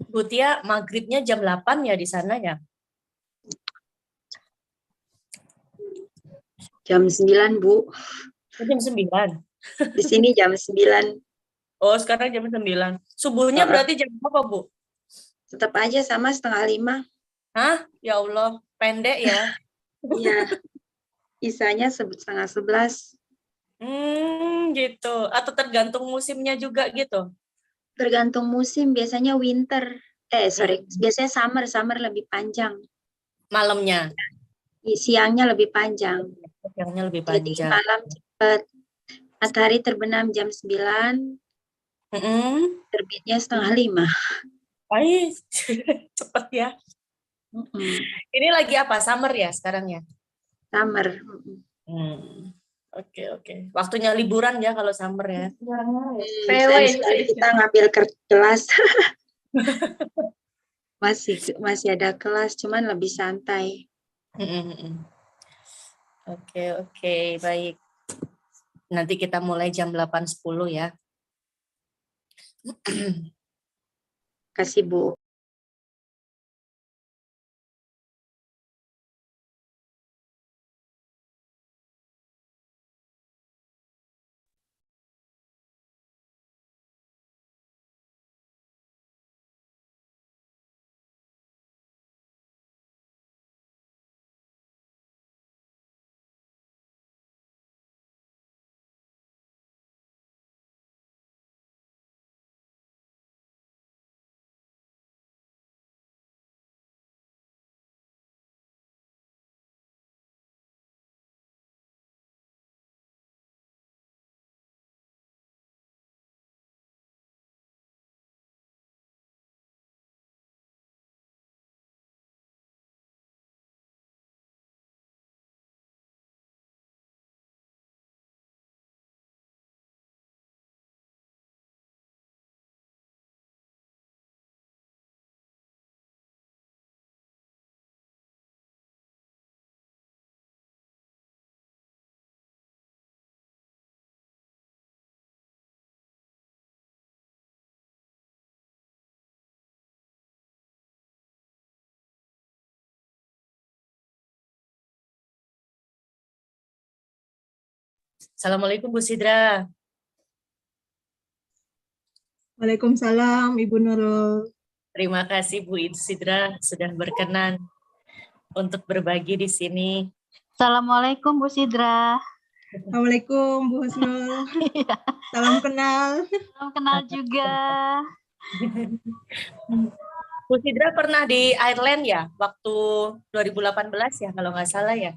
Bu Tia, maghribnya jam 8 ya di sana ya? Jam 9, Bu. Jam 9. Di sini jam 9. Oh, sekarang jam 9. Subuhnya berarti jam apa, Bu? Tetap aja sama 4:30. Hah? Ya Allah, pendek ya? Iya. Isanya 10:30. Gitu. Atau tergantung musimnya juga gitu? Tergantung musim, biasanya winter. Biasanya summer lebih panjang. Malamnya? Siangnya lebih panjang. Siangnya lebih Jadi panjang. malam cepat. Matahari terbenam jam 9. Terbitnya 4:30. Cepet ya. Ini lagi apa? Summer ya sekarang ya? Summer. Oke. Waktunya liburan ya kalau summer ya. Sayang sekali kita ngambil kelas. masih ada kelas, cuman lebih santai. Oke, baik. Nanti kita mulai jam 8.10 ya. Kasih, Bu. Assalamualaikum Bu Sidrah. Waalaikumsalam Ibu Nurul. Terima kasih Bu Sidrah sudah berkenan untuk berbagi di sini. Assalamualaikum Bu Sidrah. Assalamualaikum Bu Husnul. Salam kenal. Salam kenal juga. Bu Sidrah pernah di Ireland ya waktu 2018 ya kalau nggak salah ya?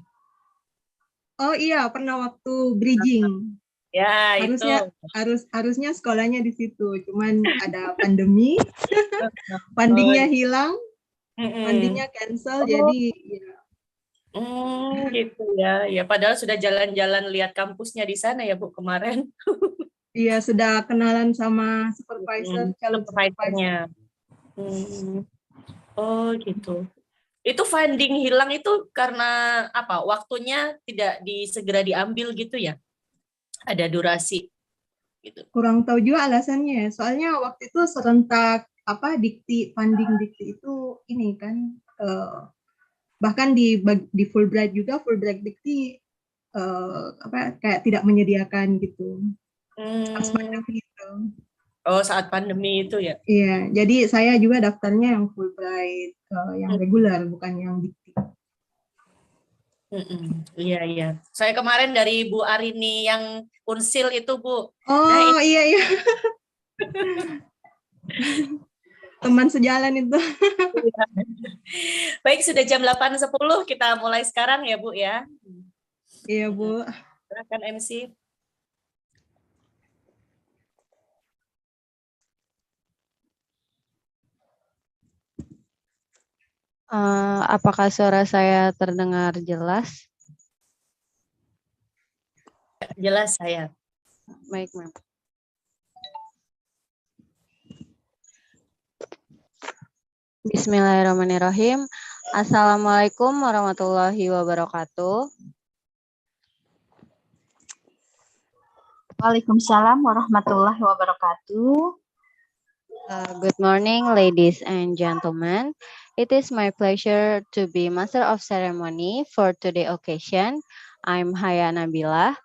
Oh iya, pernah waktu bridging. Ya, harusnya sekolahnya di situ, cuman ada pandemi, fundingnya hilang, fundingnya cancel, jadi ya. Gitu ya. Ya padahal sudah jalan-jalan lihat kampusnya di sana ya Bu kemarin. Iya, sudah kenalan sama supervisor, calon supervisornya. Oh gitu. Itu funding hilang itu karena apa? Waktunya tidak segera diambil gitu ya? Ada durasi gitu. Kurang tahu juga alasannya. Soalnya waktu itu serentak funding dikti itu ini kan bahkan di Fulbright juga, Fulbright dikti kayak tidak menyediakan gitu. Pas pandemi itu. Oh, saat pandemi itu ya? Iya, jadi saya juga daftarnya yang Fulbright, yang reguler, bukan yang dikti. Iya, iya. Saya kemarin dari Bu Arini yang Unsil itu, Bu. Oh, iya, iya. Teman sejalan itu. Baik, sudah jam 8.10, kita mulai sekarang ya, Bu ya. Iya, Bu. Silakan MC. Apakah suara saya terdengar jelas? Jelas saya. Baik, Ma'am. Bismillahirrahmanirrahim. Assalamualaikum warahmatullahi wabarakatuh. Waalaikumsalam warahmatullahi wabarakatuh. Good morning, ladies and gentlemen. It is my pleasure to be Master of Ceremony for today's occasion. I'm Hana Amanda.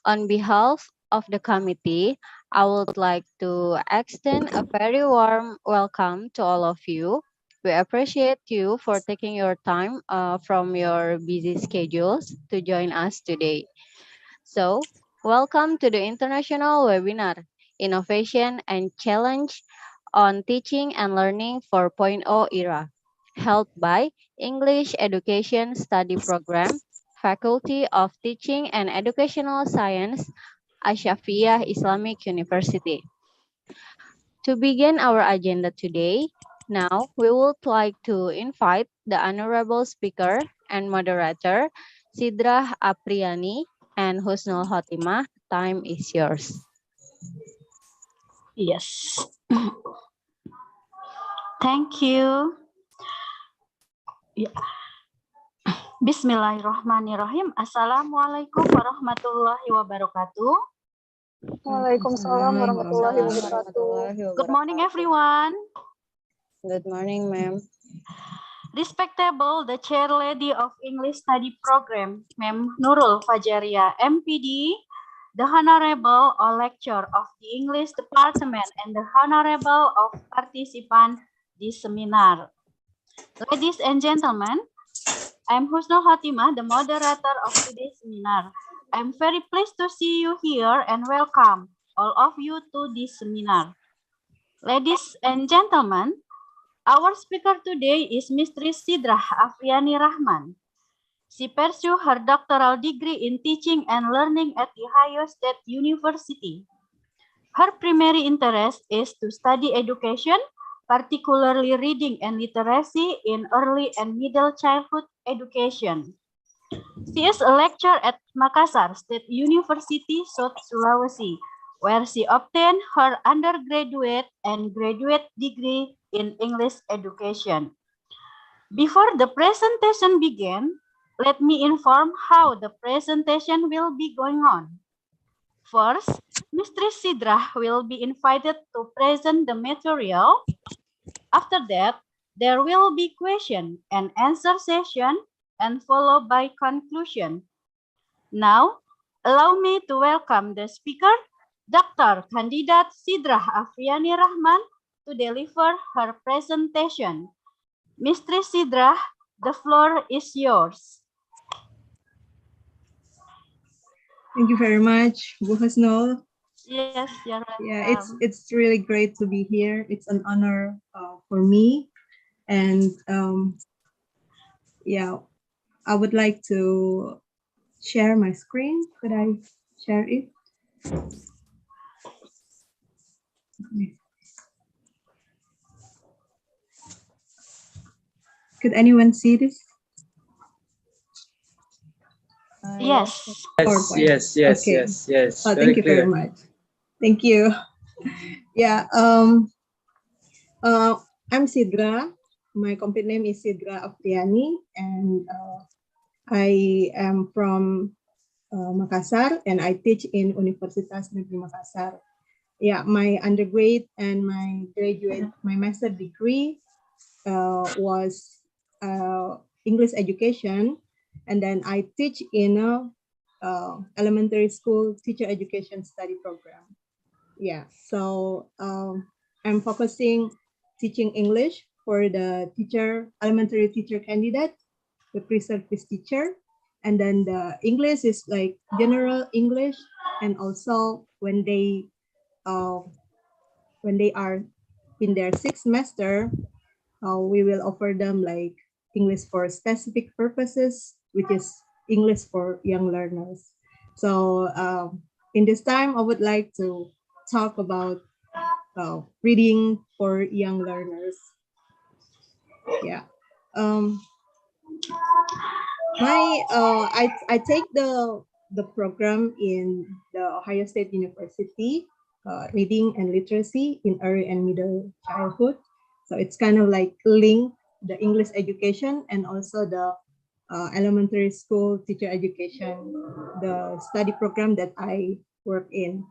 On behalf of the committee, I would like to extend a very warm welcome to all of you. We appreciate you for taking your time from your busy schedules to join us today. So, welcome to the international webinar, Innovation and Challenge on Teaching and Learning 4.0 Era, held by English Education Study Program, Faculty of Teaching and Educational Science, Assyafi'iyah Islamic University. To begin our agenda today, now we would like to invite the honorable speaker and moderator, Sidrah Apriani and Chusnul Chotimah. Time is yours. Yes. Thank you. Ya. Bismillahirrahmanirrahim. Assalamualaikum warahmatullahi wabarakatuh. Waalaikumsalam warahmatullahi wabarakatuh. Good morning, everyone. Good morning, ma'am. Respectable the Chair Lady of English Study Program, Ma'am Nurul Fajaria, MPD, the Honorable Lecturer of the English Department, and the Honorable of Participant this seminar. Ladies and gentlemen, I'm Chusnul Chotimah, the moderator of today's seminar. I'm very pleased to see you here and welcome all of you to this seminar. Ladies and gentlemen, our speaker today is Mistress Sidrah Apriani Rahman. She pursued her doctoral degree in teaching and learning at the Ohio State University. Her primary interest is to study education, particularly reading and literacy in early and middle childhood education. She is a lecturer at Makassar State University, South Sulawesi, where she obtained her undergraduate and graduate degree in English education. Before the presentation begins, let me inform how the presentation will be going on. First, Mistress Sidrah will be invited to present the material. After that, there will be question and answer session and followed by conclusion. Now, allow me to welcome the speaker, Dr. Candidate Sidrah Apriani Rahman, to deliver her presentation. Mistress Sidrah, the floor is yours. Thank you very much, Bu Chusnul. Yes, you're welcome. Yeah, it's really great to be here. It's an honor for me, and yeah, I would like to share my screen. Could I share it? Could anyone see this? Yes. Yes. Okay. Yes. Oh, thank you very much. Thank you. Yeah. I'm Sidrah. My complete name is Sidrah Apriani, and I am from Makassar, and I teach in Universitas Negeri Makassar. Yeah, my undergrad and my master degree was English education, and then I teach in a elementary school teacher education study program. Yeah, so I'm focusing teaching English for the elementary teacher candidate, the pre-service teacher, And then the English is like general English, and also when they are in their sixth semester, we will offer them like English for specific purposes, which is English for young learners. So in this time, I would like to talk about reading for young learners. Yeah. I take the program in the Ohio State University, reading and literacy in early and middle childhood. So it's kind of like link the English education and also the elementary school teacher education, the study program that I work in.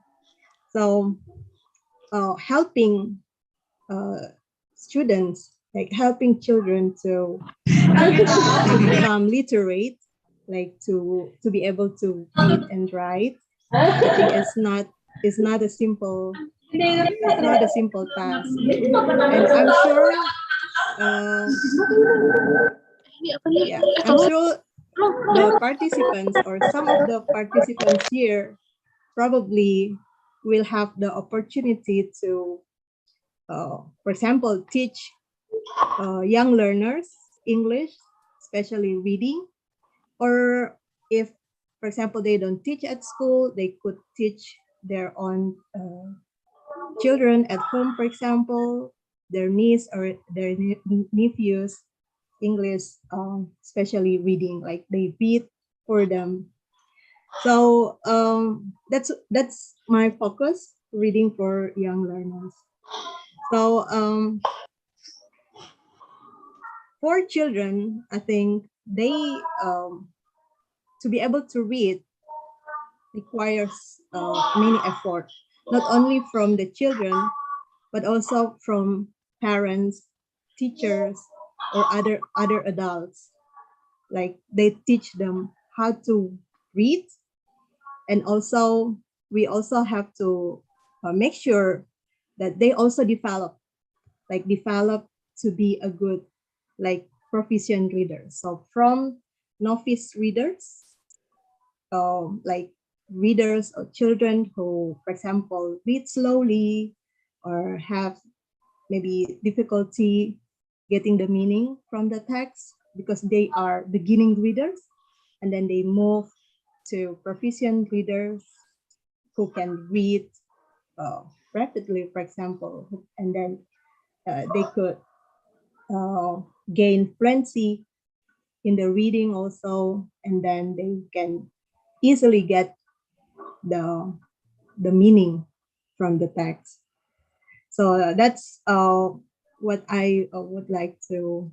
So helping students, like helping children to become literate, like to be able to read and write. I think it's not a simple task, and I'm sure I'm sure the participants or some of the participants here probably will have the opportunity to for example, teach young learners English, especially reading, or if, for example, they don't teach at school, they could teach their own children at home, for example, their niece or their nephews, English, especially reading, like they read for them. So that's my focus, reading for young learners. So for children, I think they to be able to read requires many effort, not only from the children, but also from parents, teachers, or other adults. Like they teach them how to read, and also we also have to make sure that they also develop to be a good, like, proficient reader. So from novice readers, like readers or children who, for example, read slowly or have maybe difficulty getting the meaning from the text because they are beginning readers, and then they move to proficient readers who can read rapidly, for example, and then they could gain fluency in the reading also, and then they can easily get the meaning from the text. So that's what I would like to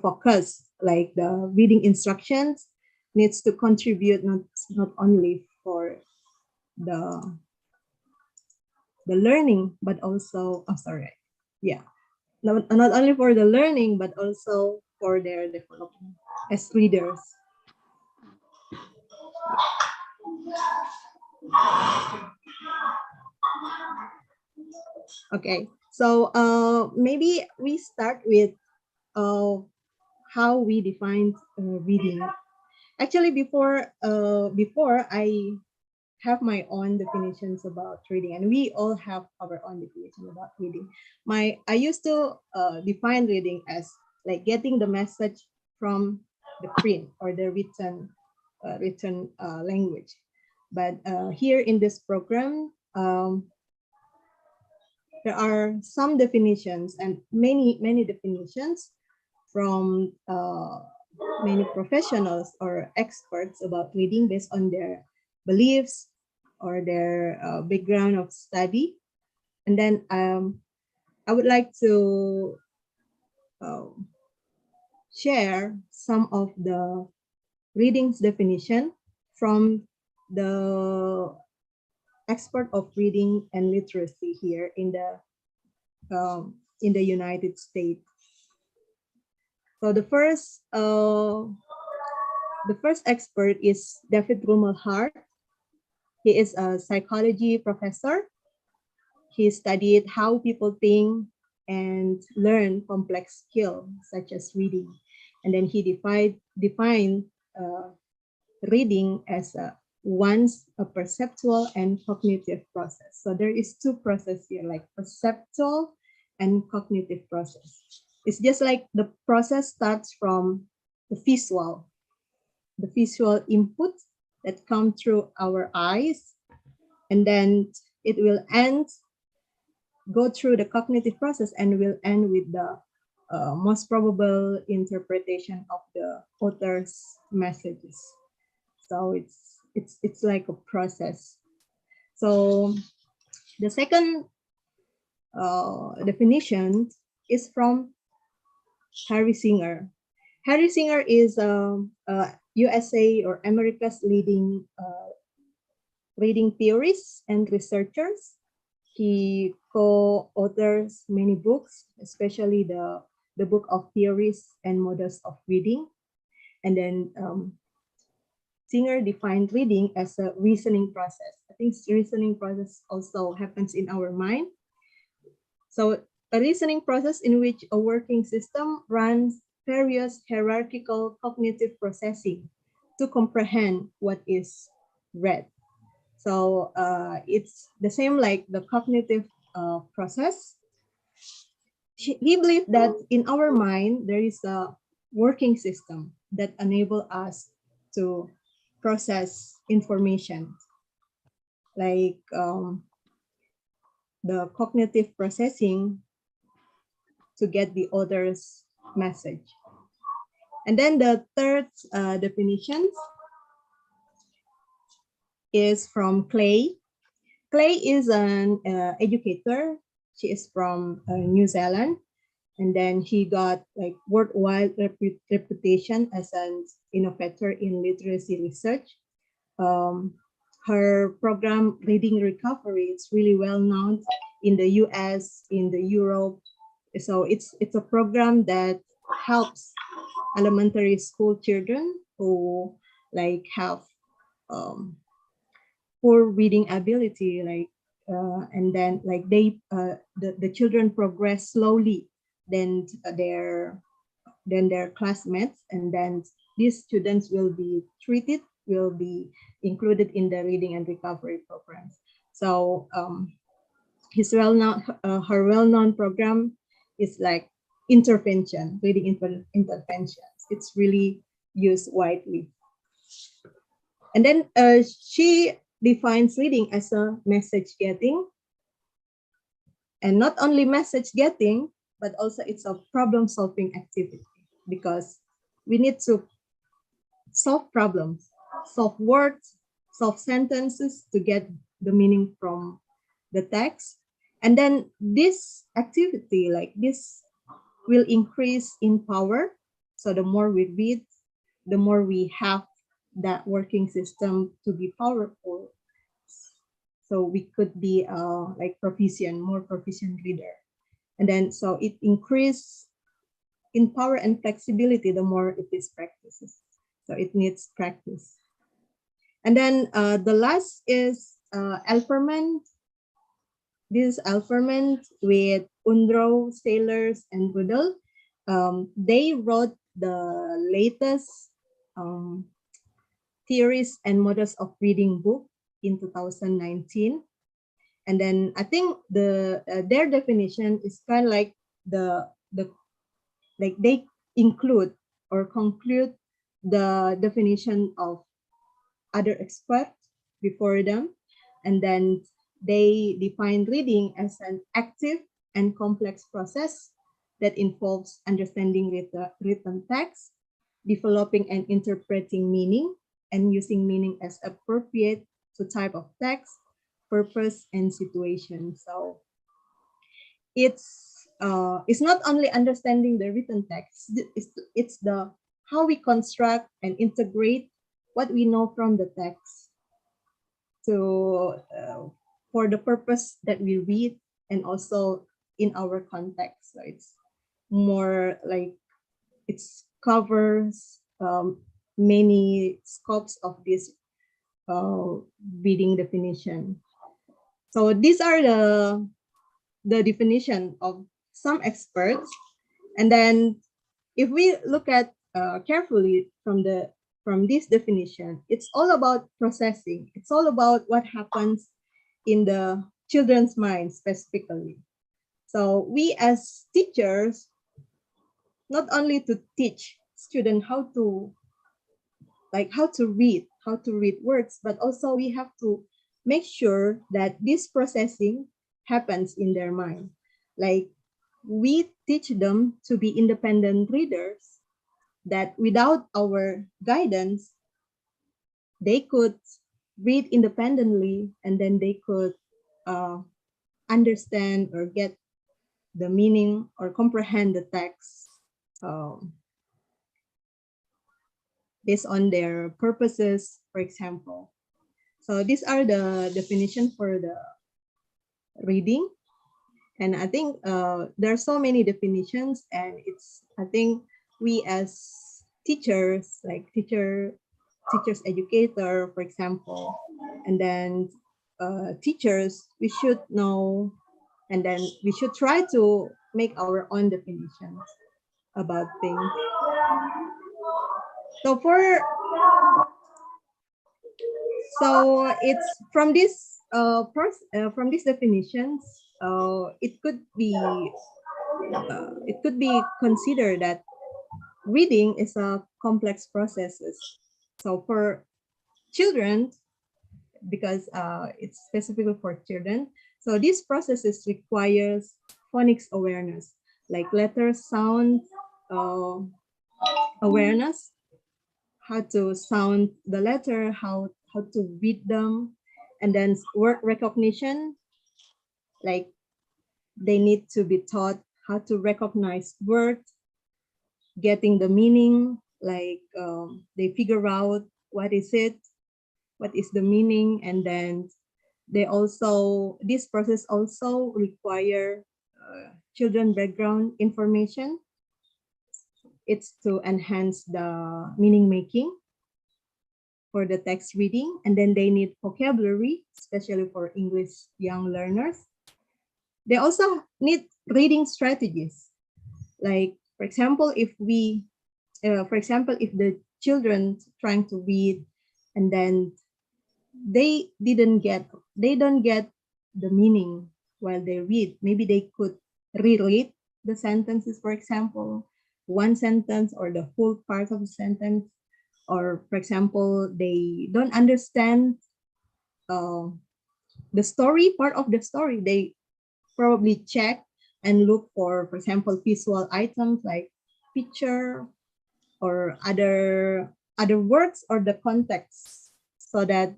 focus. Like the reading instructions needs to contribute not only for the learning, but also not only for the learning, but also for their development as readers. Okay, so maybe we start with how we define reading. Actually, before I have my own definitions about reading, and we all have our own definition about reading. I used to define reading as like getting the message from the print or the written language. But here in this program, there are some definitions and many definitions from many professionals or experts about reading based on their beliefs or their background of study. And then I would like to share some of the readings definition from the expert of reading and literacy here in the United States. So the first expert is David Rumelhart. He is a psychology professor. He studied how people think and learn complex skills such as reading. And then he defined reading as once a perceptual and cognitive process. So there is two processes here, like perceptual and cognitive process. It's just like the process starts from the visual input that come through our eyes, and then it will go through the cognitive process and will end with the most probable interpretation of the author's messages. So it's like a process. So the second definition is from Harry Singer. Harry Singer is USA or America's leading reading theorists and researchers. He co-authors many books, especially the book of theories and models of reading. And then Singer defined reading as a reasoning process. I think reasoning process also happens in our mind. So a reasoning process in which a working system runs various hierarchical cognitive processing to comprehend what is read. So it's the same like the cognitive process. He believed that in our mind, there is a working system that enable us to process information, like the cognitive processing to get the author's message. And then the third definition is from Clay. Clay is an educator. She is from New Zealand, and then he got like worldwide reputation as an innovator in literacy research. Her program, Reading Recovery, is really well known in the US, in the Europe. So it's a program that helps elementary school children who like have poor reading ability, like and then like the children progress slowly than their classmates, and then these students will be included in the reading and recovery programs. So her well-known program is like reading interventions. It's really used widely. And then she defines reading as a message getting, and not only message getting, but also it's a problem solving activity, because we need to solve problems, solve words, solve sentences to get the meaning from the text. And then this activity like this will increase in power. So the more we read, the more we have that working system to be powerful. So we could be like more proficient reader. And then so it increases in power and flexibility the more it is practices. So it needs practice. And then the last is Elferman. This is Elferman with Unruh, Sailors, and Rudel. They wrote the latest theories and models of reading book in 2019. And then I think their definition is kind of like like they include or conclude the definition of other experts before them. And then they define reading as an active and complex process that involves understanding written text, developing and interpreting meaning, and using meaning as appropriate to type of text, purpose, and situation. So it's not only understanding the written text, it's the how we construct and integrate what we know from the text to for the purpose that we read, and also in our context. So it's more like it covers many scopes of this reading definition. So these are the definition of some experts. And then if we look at carefully from this definition, it's all about processing. It's all about what happens in the children's mind specifically. So we as teachers, not only to teach students how to read words, but also we have to make sure that this processing happens in their mind. Like we teach them to be independent readers, that without our guidance, they could read independently and then they could understand or get the meaning or comprehend the text based on their purposes, for example. So these are the definitions for the reading. And I think there are so many definitions, and I think we as teachers, like teachers educator, for example, and then teachers, we should know, and then we should try to make our own definitions about things. So it's from this definitions, it could be considered that reading is a complex processes. So for children, because it's specifically for children, so these processes requires phonics awareness, like letter sound awareness, how to sound the letter, how to read them, and then word recognition, like they need to be taught how to recognize words, getting the meaning, like they figure out what is the meaning, and then this process also require children background information. It's to enhance the meaning making for the text reading, and then they need vocabulary, especially for English young learners. They also need reading strategies, like for example, if the children trying to read and then they don't get the meaning while they read, maybe they could reread the sentences, for example, one sentence or the whole part of the sentence, or for example, they don't understand the story, part of the story, they probably check and look for example, visual items like picture or other words or the context, so that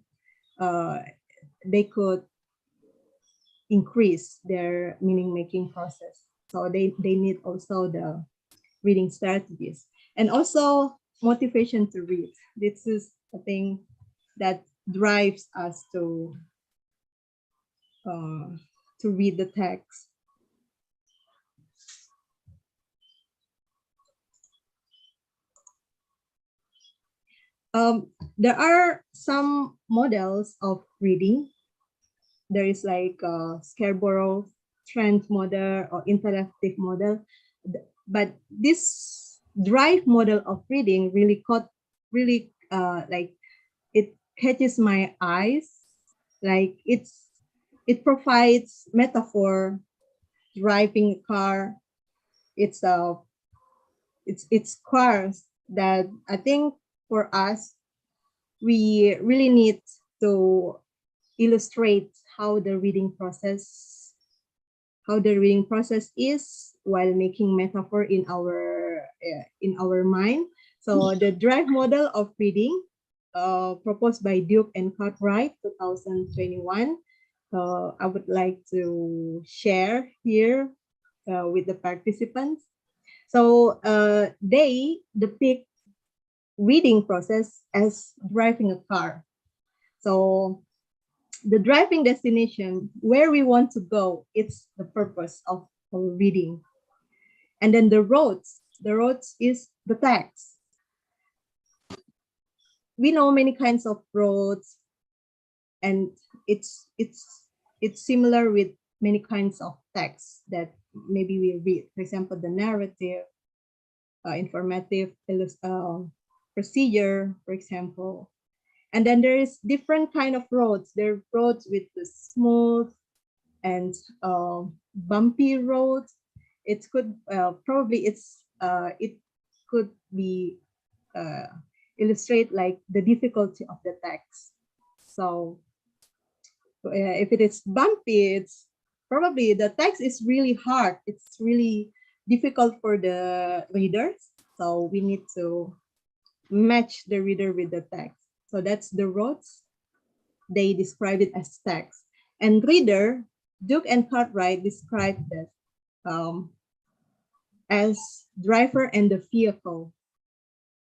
they could increase their meaning making process. So they need also the reading strategies, and also motivation to read. This is a thing that drives us to read the text. There are some models of reading. There is like Scarborough trend model or interactive model, but this drive model of reading really like it catches my eyes. Like it provides metaphor, driving a car. It's cars that I think for us, we really need to illustrate how the reading process is while making metaphor in our mind. So the drive model of reading proposed by Duke and Cartwright 2021. I would like to share here with the participants. So they depict reading process as driving a car. So the driving destination, where we want to go, it's the purpose of reading. And then the roads is the text. We know many kinds of roads, and it's similar with many kinds of texts that maybe we read. For example, the narrative, informative procedure, for example. And then there is different kind of roads. There are roads with the smooth and bumpy roads. It could probably it could be illustrate like the difficulty of the text. So if it is bumpy, it's probably the text is really hard. It's really difficult for the readers. So we need to match the reader with the text. So that's the roads. They describe it as text. And reader, Duke and Cartwright described this as driver and the vehicle.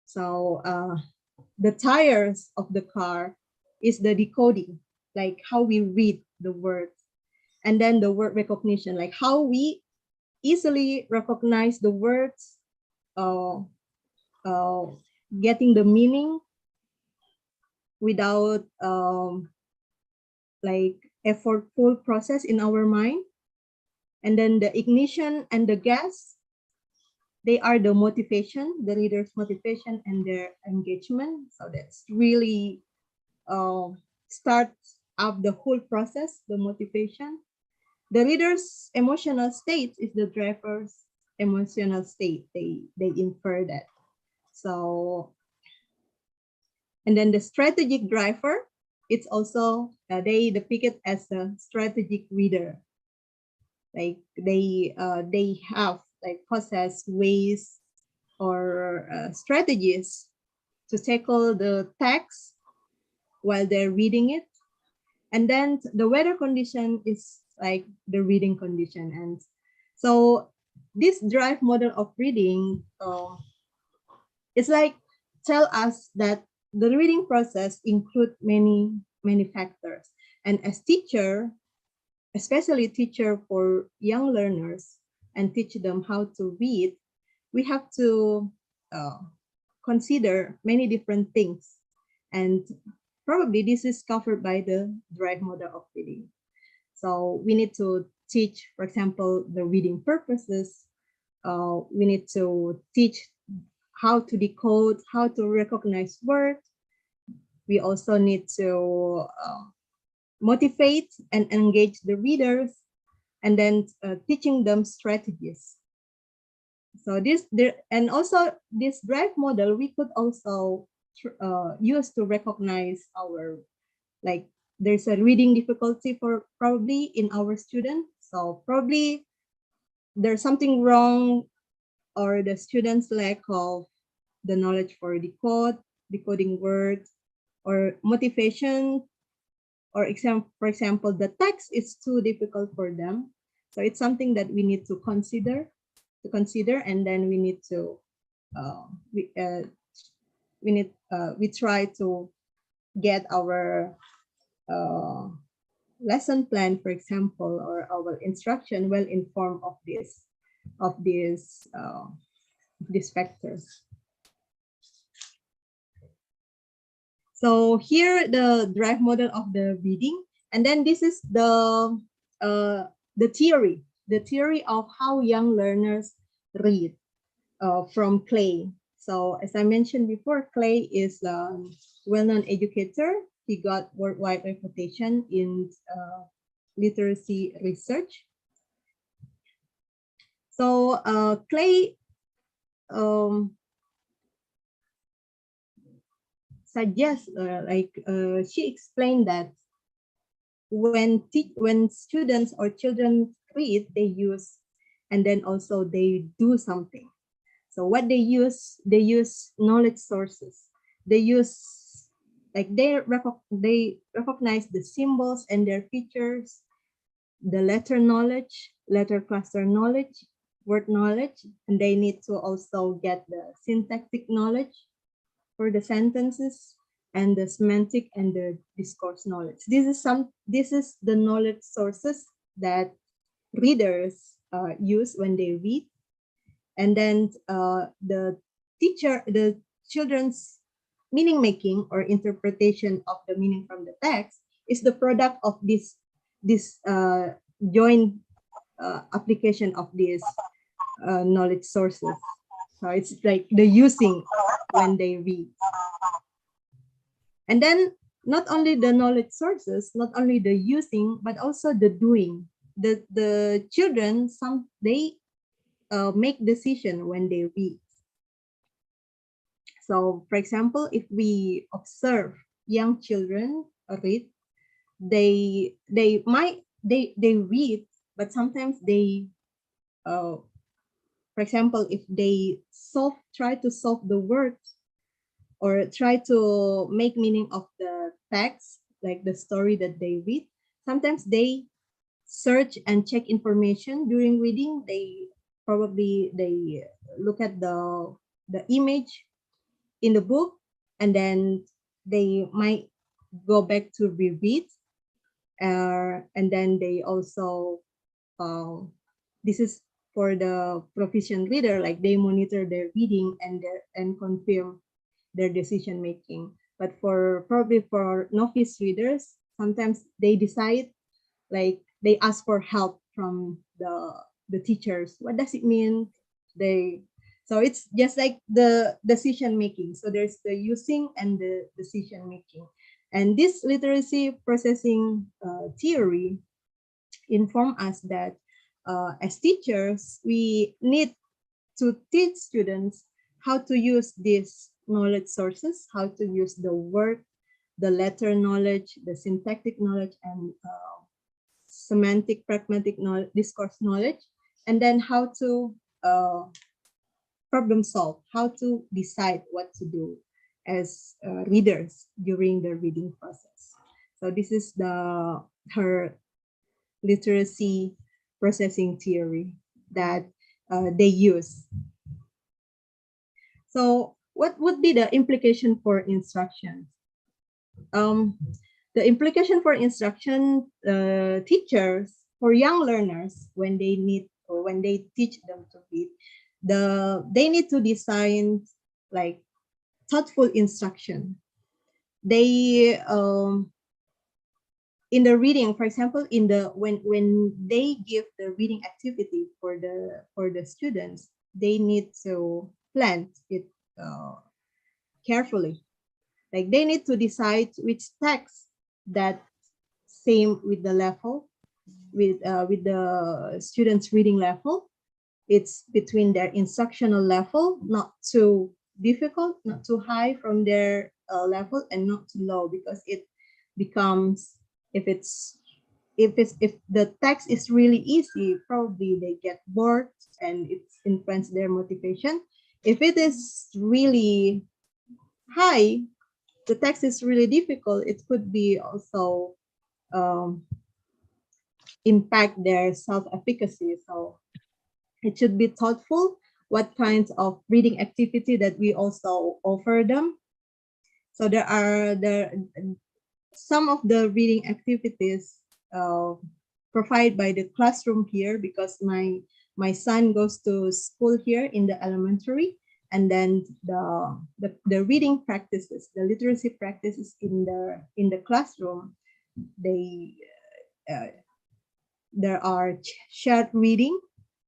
So the tires of the car is the decoding, like how we read the words. And then the word recognition, like how we easily recognize the words, getting the meaning without like effortful process in our mind. And then the ignition and the gas, they are the motivation, the reader's motivation and their engagement. So that's really starts up the whole process, the motivation. The reader's emotional state is the driver's emotional state. They infer that. So, and then the strategic driver, it's also, they depict it as a strategic reader. Like they have like possess ways or strategies to tackle the text while they're reading it. And then the weather condition is like the reading condition. And so this drive model of reading, it's like tell us that the reading process includes many factors. And as teacher, especially teacher for young learners and teach them how to read, we have to consider many different things. And probably this is covered by the drive model of reading. So we need to teach, for example, the reading purposes. We need to teach how to decode, how to recognize words. We also need to motivate and engage the readers, and then teaching them strategies. So and also this drive model, we could also use to recognize our, like there's a reading difficulty for probably in our student. So probably there's something wrong, or the students lack of the knowledge for decoding words, or motivation, or for example, the text is too difficult for them. So it's something that we need to consider, and then we need to we try to get our lesson plan, for example, or our instruction well informed of these factors. So here the drive model of the reading, and then this is the theory of how young learners read from Clay. So as I mentioned before, Clay is a well-known educator. He got worldwide reputation in literacy research. So Clay suggests, she explained that when students or children read, they use, and then also they do something. So what they use knowledge sources. They use, like they recognize the symbols and their features, the letter knowledge, letter cluster knowledge, word knowledge, and they need to also get the syntactic knowledge for the sentences, and the semantic and the discourse knowledge. This is the knowledge sources that readers use when they read. And then the children's meaning making or interpretation of the meaning from the text is the product of this joint application of these knowledge sources. So it's like the using when they read. And then not only the knowledge sources, not only the using, but also the doing. The children, they make decision when they read. So for example, if we observe young children read, they read, but sometimes they, for example, if they try to solve the words or try to make meaning of the text, like the story that they read, sometimes they search and check information during reading. They look at the image in the book, and then they might go back to reread, and then they also this is for the proficient reader, like they monitor their reading and confirm their decision making. But probably for novice readers, sometimes they decide, like they ask for help from the teachers. What does it mean? So it's just like the decision making. So there's the using and the decision making. And this literacy processing theory inform us that as teachers, we need to teach students how to use these knowledge sources, how to use the word, the letter knowledge, the syntactic knowledge, and semantic, pragmatic knowledge, discourse knowledge, and then how to problem solve, how to decide what to do as readers during the reading process. So this is her literacy processing theory that they use. So what would be the implication for instruction? The implication for instruction teachers, for young learners, when they need or when they teach them to read, they need to design like thoughtful instruction. They in the reading, for example, when they give the reading activity for the students, they need to plan it carefully. Like they need to decide which text that same with the level, with the students' reading level. It's between their instructional level, not too difficult, not too high from their level, and not too low, because it becomes, if the text is really easy, probably they get bored and it influences their motivation. If it is really high, the text is really difficult, it could be also impact their self-efficacy. So it should be thoughtful what kinds of reading activity that we also offer them. So there are some of the reading activities provided by the classroom here, because my son goes to school here in the elementary, and then the reading practices, the literacy practices in the classroom, there are shared reading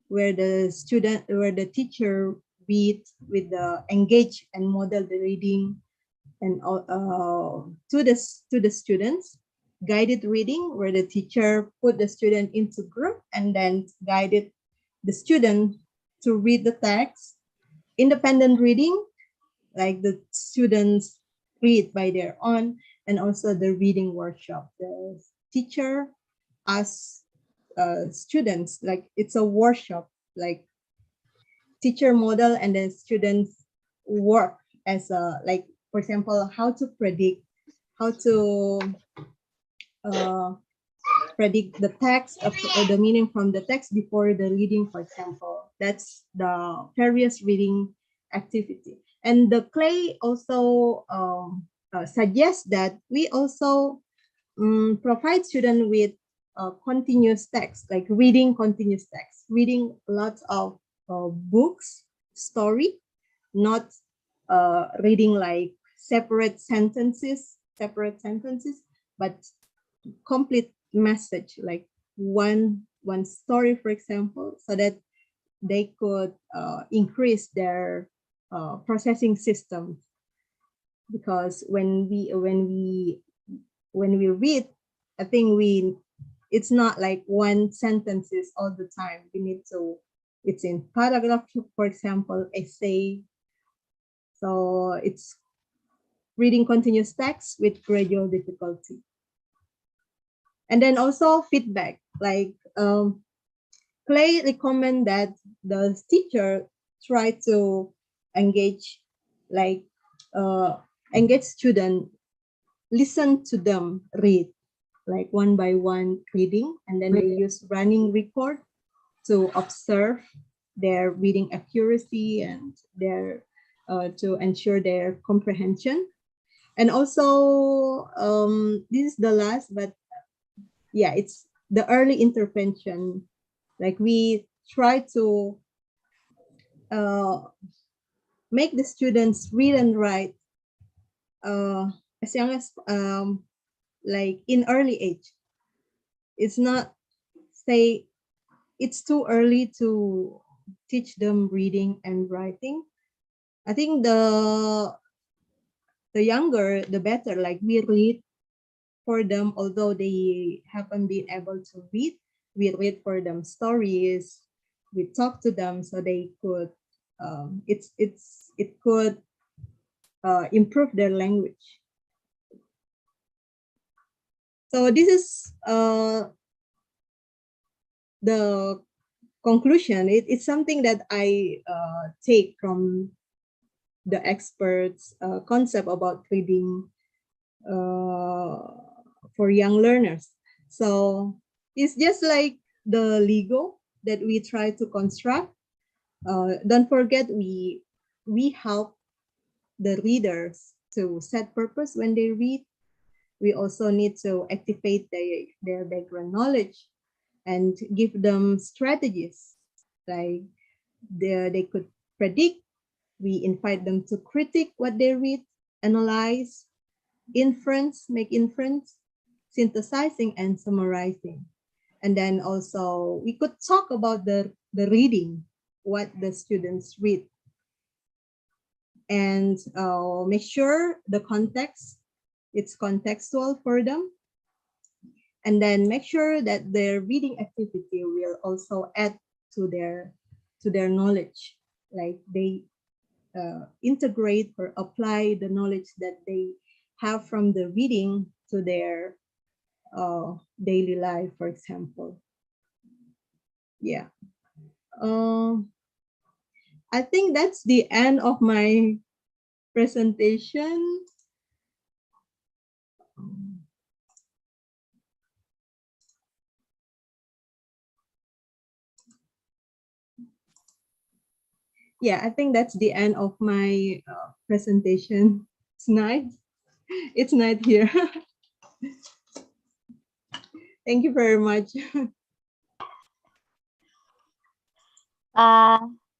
where the teacher reads with the engage and model the reading and to the students. Guided reading where the teacher put the student into group and then guided the student to read the text. Independent reading, like the students read by their own, and also the reading workshop. The teacher asks students, like it's a workshop, like teacher model and then students work as a, like, for example, how to predict, how to predict the text or the meaning from the text before the reading, for example. That's the various reading activity. And the clay also suggests that we also provide students with continuous text, like reading continuous text, reading lots of books, story, not reading like separate sentences, but complete message, like one story, for example, so that they could increase their processing system, because when we read, I think it's not like one sentences all the time. We need to, it's in paragraph, for example, essay. So it's reading continuous text with gradual difficulty. And then also feedback, like Clay recommend that the teacher try to engage, like engage student, listen to them read, like one by one reading, and then they use running record to observe their reading accuracy and their to ensure their comprehension. And also this is the last, but yeah, it's the early intervention. Like we try to make the students read and write as young as like in early age. It's not, say, it's too early to teach them reading and writing. I think the younger, the better. Like we read for them, although they haven't been able to read. We read for them stories. We talk to them so they could. It could improve their language. So this is the conclusion. It's something that I take from the experts' concept about reading for young learners. So it's just like the Lego that we try to construct. Don't forget, we help the readers to set purpose when they read. We also need to activate their background knowledge and give them strategies, like they could predict. We invite them to critique what they read, analyze, inference, make inference, synthesizing and summarizing. And then also we could talk about the reading, what the students read, and make sure the context, it's contextual for them. And then make sure that their reading activity will also add to their knowledge, like they integrate or apply the knowledge that they have from the reading to their daily life, for example. Yeah. I think that's the end of my presentation. Yeah, I think that's the end of my presentation. It's night. It's night here. Thank you very much.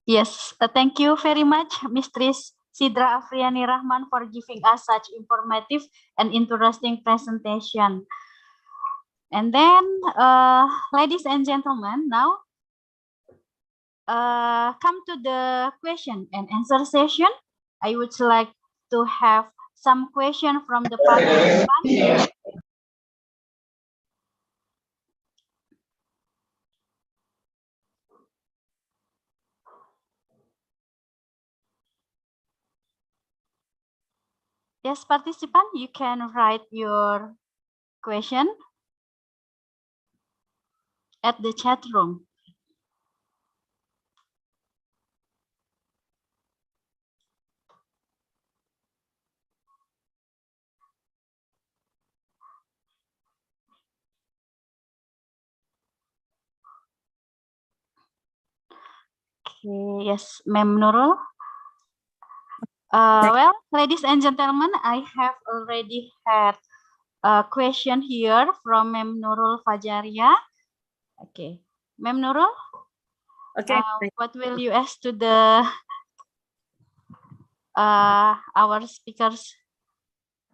Yes, thank you very much, Mistress Sidrah Apriani Rahman, for giving us such informative and interesting presentation. And then, ladies and gentlemen, now come to the question and answer session. I would like to have some question from the participants. Yes, participant, you can write your question at the chat room. Okay, yes, Ma'am Nurul. Well, ladies and gentlemen, I have already had a question here from Ma'am Nurul Fajaria. Okay, Ma'am Nurul. Okay. What will you ask to the our speakers?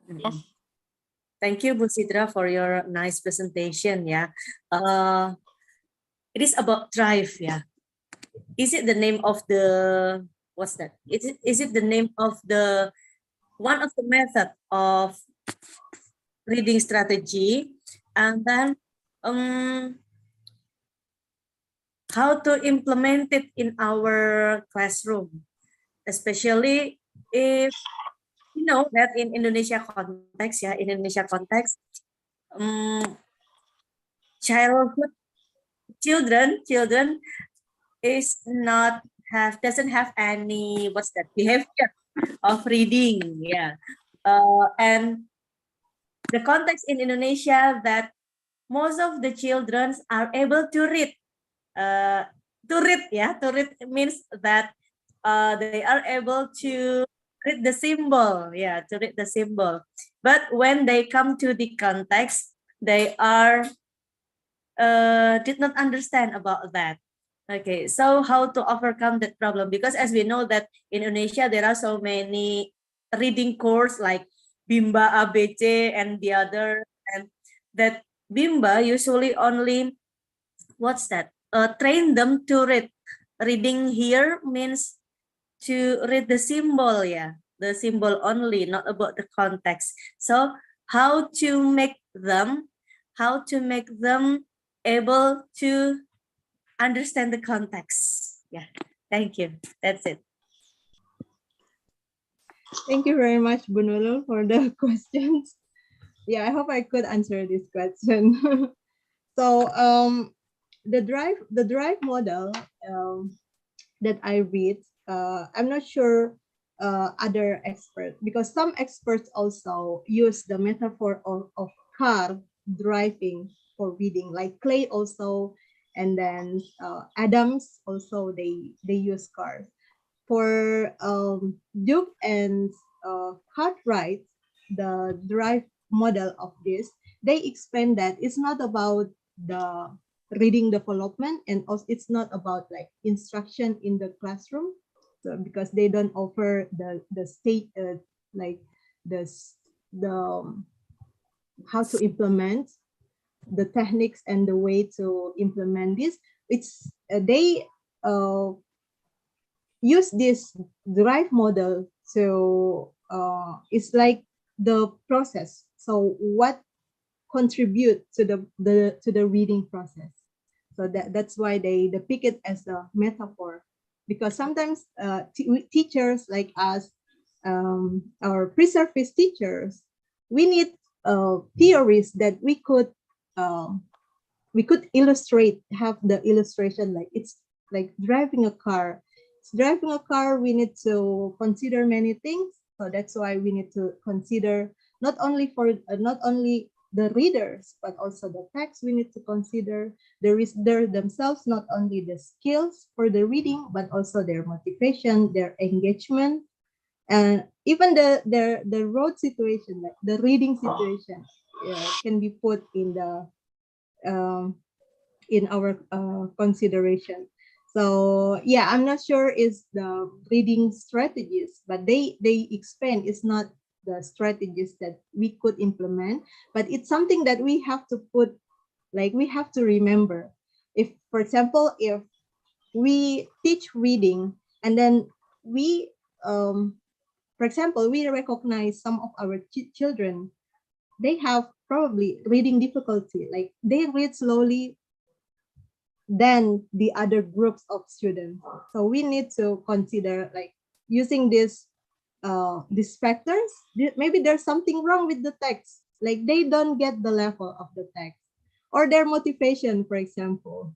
Yes. Thank you, Bu Sidrah, for your nice presentation. Yeah, it is about drive. Yeah, is it the name of the, what's that? Is it the name of the, one of the method of reading strategy? And then how to implement it in our classroom, especially if you know that in Indonesia context, yeah, in Indonesia context, childhood children doesn't have any, what's that, behavior of reading, yeah, and the context in Indonesia that most of the children are able to read, yeah, to read means that they are able to read the symbol, yeah, to read the symbol, but when they come to the context, they are did not understand about that. Okay, so how to overcome that problem? Because as we know that in Indonesia, there are so many reading course like Bimba, ABC, and the other, and that Bimba usually only, what's that? Train them to read. Reading here means to read the symbol, yeah, the symbol only, not about the context. So how to make them able to understand the context. Yeah, thank you. That's it. Thank you very much, Bu Nurul, for the questions. Yeah, I hope I could answer this question. So the drive model that I read, I'm not sure other experts, because some experts also use the metaphor of car driving for reading, like Clay also, and then Adams also, they use cars. For Duke and Cartwright, the drive model of this, they explain that it's not about the reading development, and also it's not about like instruction in the classroom, so because they don't offer the state like the how to implement the techniques and the way to implement this. It's they use this drive model to it's like the process, so what contribute to the reading process. So that's why they pick it as a metaphor, because sometimes teachers like us, our pre-service teachers, we need theories that we could illustrate, have the illustration, like it's like driving a car. Driving a car, we need to consider many things. So that's why we need to consider not only the readers, but also the text. We need to consider the reader themselves, not only the skills for the reading, but also their motivation, their engagement, and even the road situation, like the reading situation, can be put in the in our consideration. So yeah, I'm not sure is the reading strategies, but they explain it's not the strategies that we could implement, but it's something that we have to put, like we have to remember. If, for example, if we teach reading and then we, for example, we recognize some of our children, they have probably reading difficulty, like they read slowly than the other groups of students. So we need to consider like using these factors. Maybe there's something wrong with the text, like they don't get the level of the text, or their motivation, for example,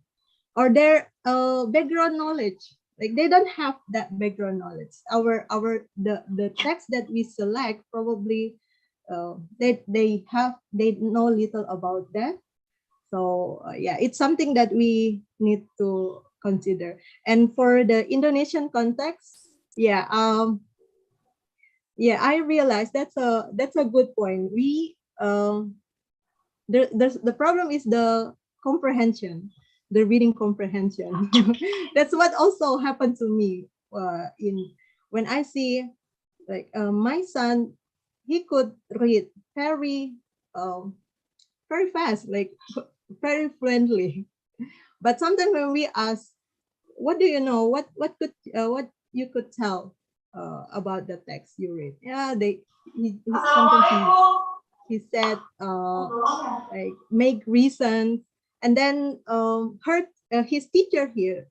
or their background knowledge, like they don't have that background knowledge. The text that we select, probably they know little about that. So yeah, it's something that we need to consider. And for the Indonesian context, yeah, I realized that's a good point. We the problem is the comprehension, the reading comprehension. That's what also happened to me when I see like my son, he could read very fast, like very friendly. But sometimes when we ask what do you know? What you could tell about the text you read? Yeah, sometimes he said like make reasons, and then his teacher here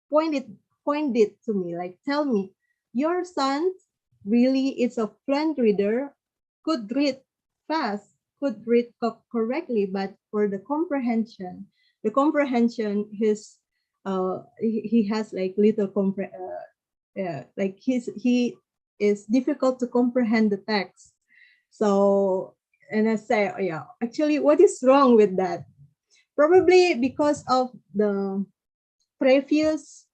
pointed to me like, tell me, your son really is a fluent reader, could read fast, could read correctly, but for the comprehension, he has like little like he is difficult to comprehend the text. So, and I say, oh, yeah, actually, what is wrong with that? Probably because of the previous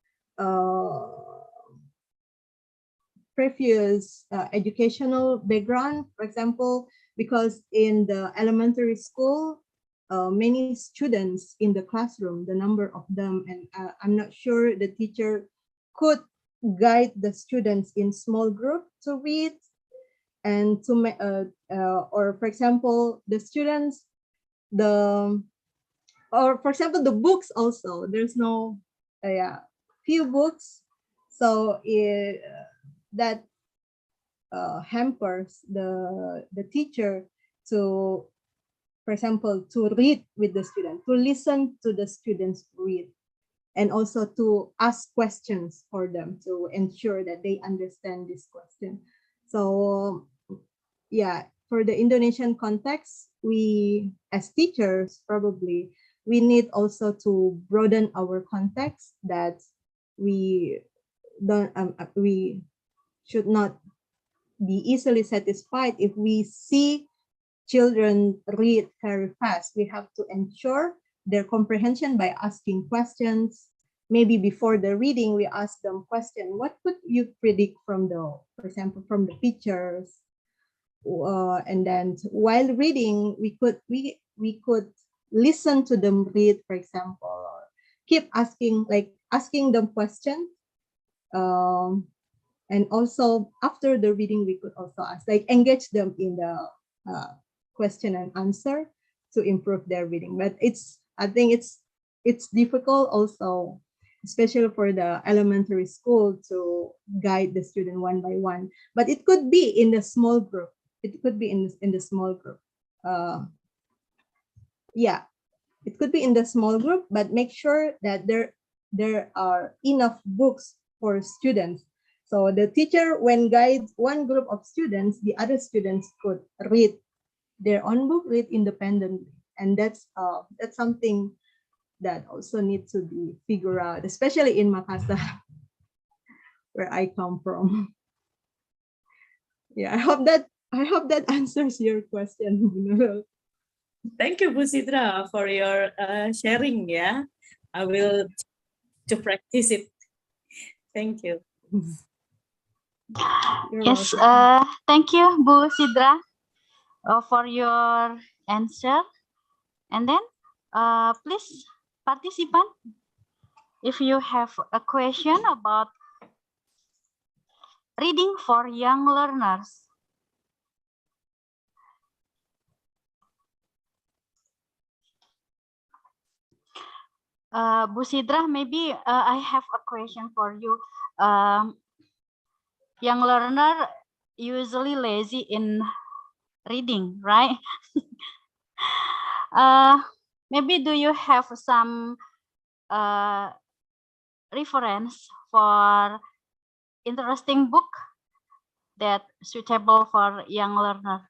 educational background. For example, because in the elementary school, many students in the classroom, the number of them, and I'm not sure the teacher could guide the students in small group to read, and to or for example, the students, or for example, the books also, there's no few books, so that hampers the teacher to, for example, to read with the student, to listen to the students read, and also to ask questions for them to ensure that they understand this question. So yeah, for the Indonesian context, we as teachers, probably we need also to broaden our context, that we should not be easily satisfied if we see children read very fast. We have to ensure their comprehension by asking questions. Maybe before the reading, we ask them question, what could you predict from for example, from the pictures? And then while reading, we could listen to them read, for example, or keep asking them questions. And also after the reading, we could also ask, like, engage them in the question and answer to improve their reading. But I think it's difficult also, especially for the elementary school, to guide the student one by one. But it could be in the small group. It could be in the small group. Yeah, it could be in the small group, but make sure that there are enough books for students. So the teacher, when guides one group of students, the other students could read their own book, read independently, and that's something that also needs to be figured out, especially in Makassar, where I come from. Yeah, I hope that answers your question. Thank you, Bu Sidrah, for your sharing. Yeah, I will to practice it. Thank you. Yes, thank you, Bu Sidrah, for your answer. And then, please, participant, if you have a question about reading for young learners. Bu Sidrah, maybe I have a question for you. Young learner usually lazy in reading, right? Maybe do you have some reference for interesting book that suitable for young learner?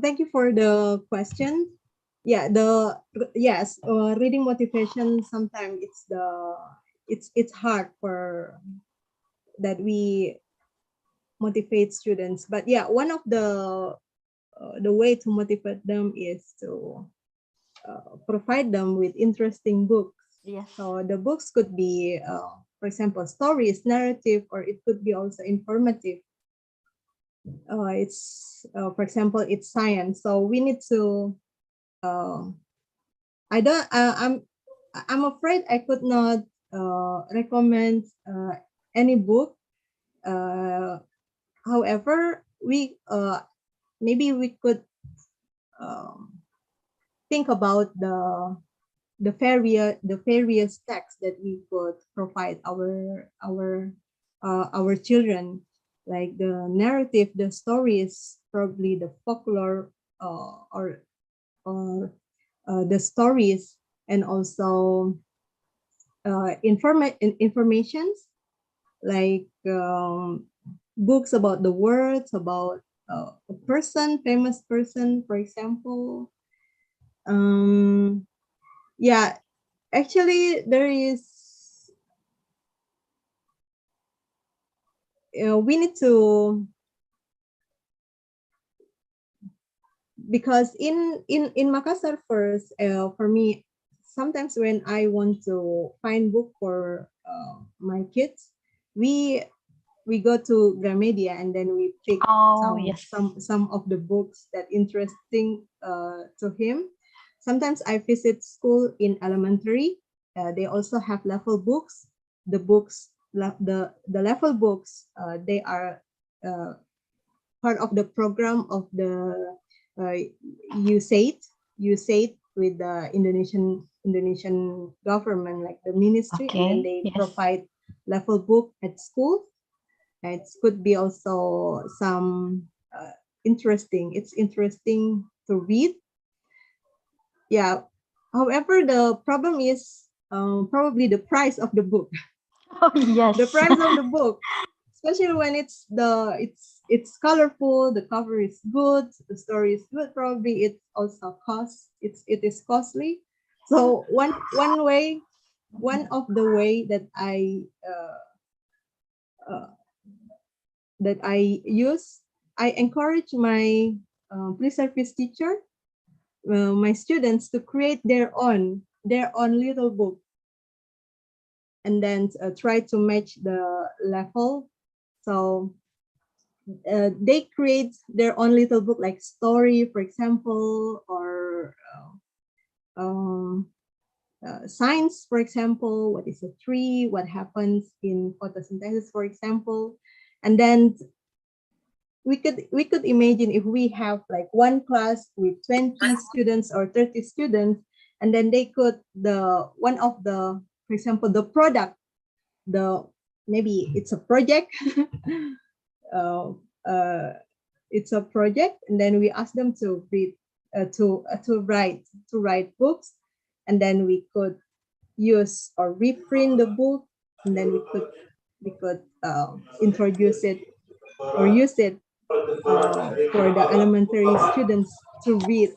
Thank you for the question. Yeah, reading motivation, sometimes it's hard for that we motivate students. But yeah, one of the way to motivate them is to provide them with interesting books. Yes. So the books could be, for example, stories, narrative, or it could be also informative. For example, it's science. So we need to. I'm afraid I could not recommend any book. However, maybe we could think about the various texts that we could provide our children, like the narrative, the stories, probably the folklore, or the stories, and also informations like books about the words, about a person, famous person, for example. Yeah, actually there is, we need to, because in Makassar first, for me, sometimes when I want to find book for my kids, we go to Gramedia and then we pick Oh, yes. some of the books that interesting to him. Sometimes I visit school in elementary. They also have level books. The level books, they are part of the program of the USAID with the Indonesian government, like the ministry, and then Okay, they yes. provide level book at school. It could be also some interesting. It's interesting to read. Yeah. However, the problem is probably the price of the book. Oh, yes. The price of the book, especially when it's colorful, the cover is good, the story is good. Probably it also it is costly. So one of the way that I use, I encourage my pre-service teacher, my students, to create their own little book, and then try to match the level. So they create their own little book, like story, for example, or science, for example. What is a tree? What happens in photosynthesis, for example? And then we could imagine if we have like one class with 20 students or 30 students, and then they could one of the, for example, the product, maybe it's a project. It's a project, and then we ask them to read, to write books, and then we could use or reprint the book, and then we could introduce it or use it for the elementary students to read,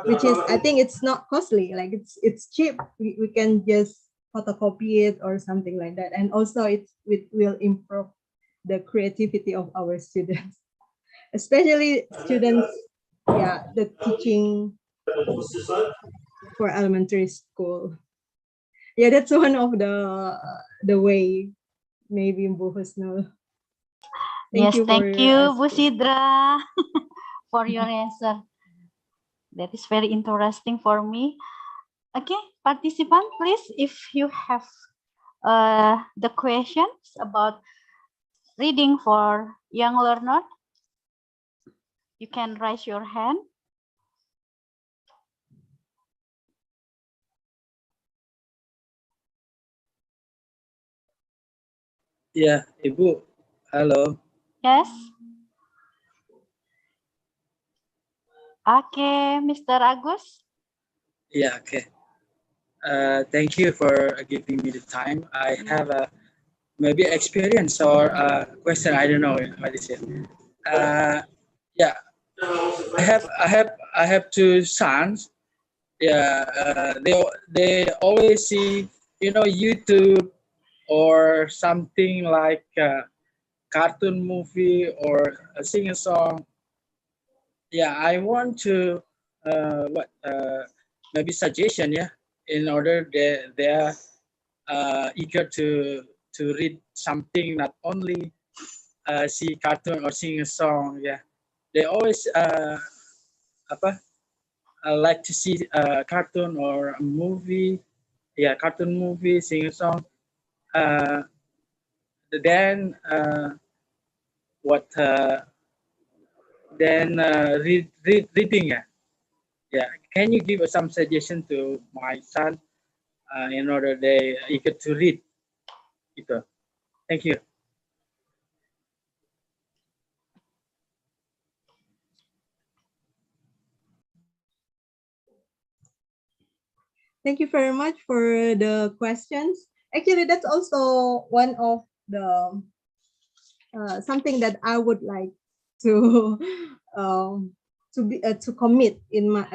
which is, I think it's not costly, like it's cheap. We can just photocopy it or something like that, and also it will improve the creativity of our students, especially students, yeah, the teaching for elementary school. Yeah, that's one of the way, maybe Bu Husnul. Yes, You for thank your you, Bu asking. Sidrah, for your answer. That is very interesting for me. Okay, participant, please, if you have the questions about reading for young learner, you can raise your hand. Ya, Ibu. Halo. Yes. Okay, Mr. Agus. Yeah, okay. Thank you for giving me the time. I have a maybe experience or a question. I don't know what is it. Yeah, I have two sons. Yeah, they always see YouTube or something like a cartoon movie or sing a song. Yeah, I want to maybe suggestion, yeah, in order they are eager to read something, not only see cartoon or sing a song. Yeah, they always like to see a cartoon or a movie. Yeah, cartoon movie, sing a song. Then what? Then reading. Yeah. Yeah, can you give some suggestion to my son in order they eager to read? Itu. Thank you. Thank you very much for the questions. Actually, that's also one of the something that I would like to to commit in my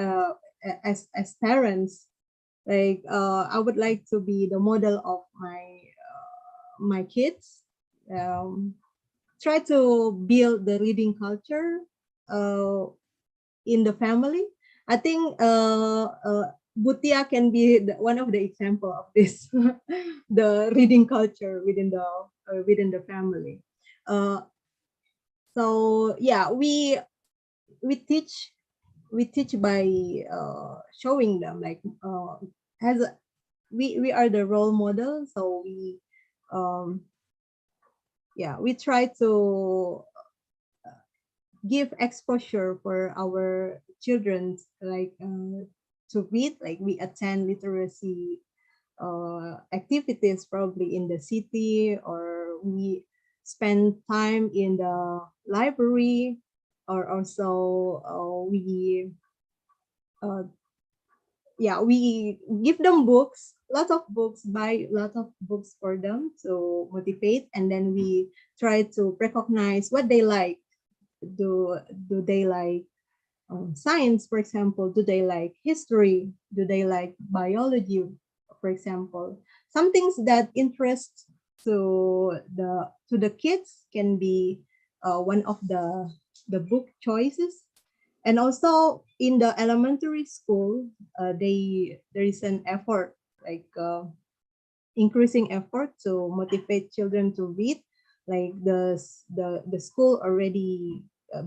as parents. Like I would like to be the model of my kids. Try to build the reading culture in the family. I think Butia can be one of the example of this, the reading culture within the family. So yeah, we teach by showing them, like as we are the role model, so we yeah, we try to give exposure for our children, like to read, like we attend literacy activities probably in the city, or we spend time in the library, or also we yeah, we give them books, lots of books, buy lots of books for them to motivate, and then we try to recognize what they like. Do they like science, for example? Do they like history? Do they like biology, for example? Some things that interest to the kids can be one of the book choices. And also in the elementary school, there is an effort, like increasing effort to motivate children to read. Like the school already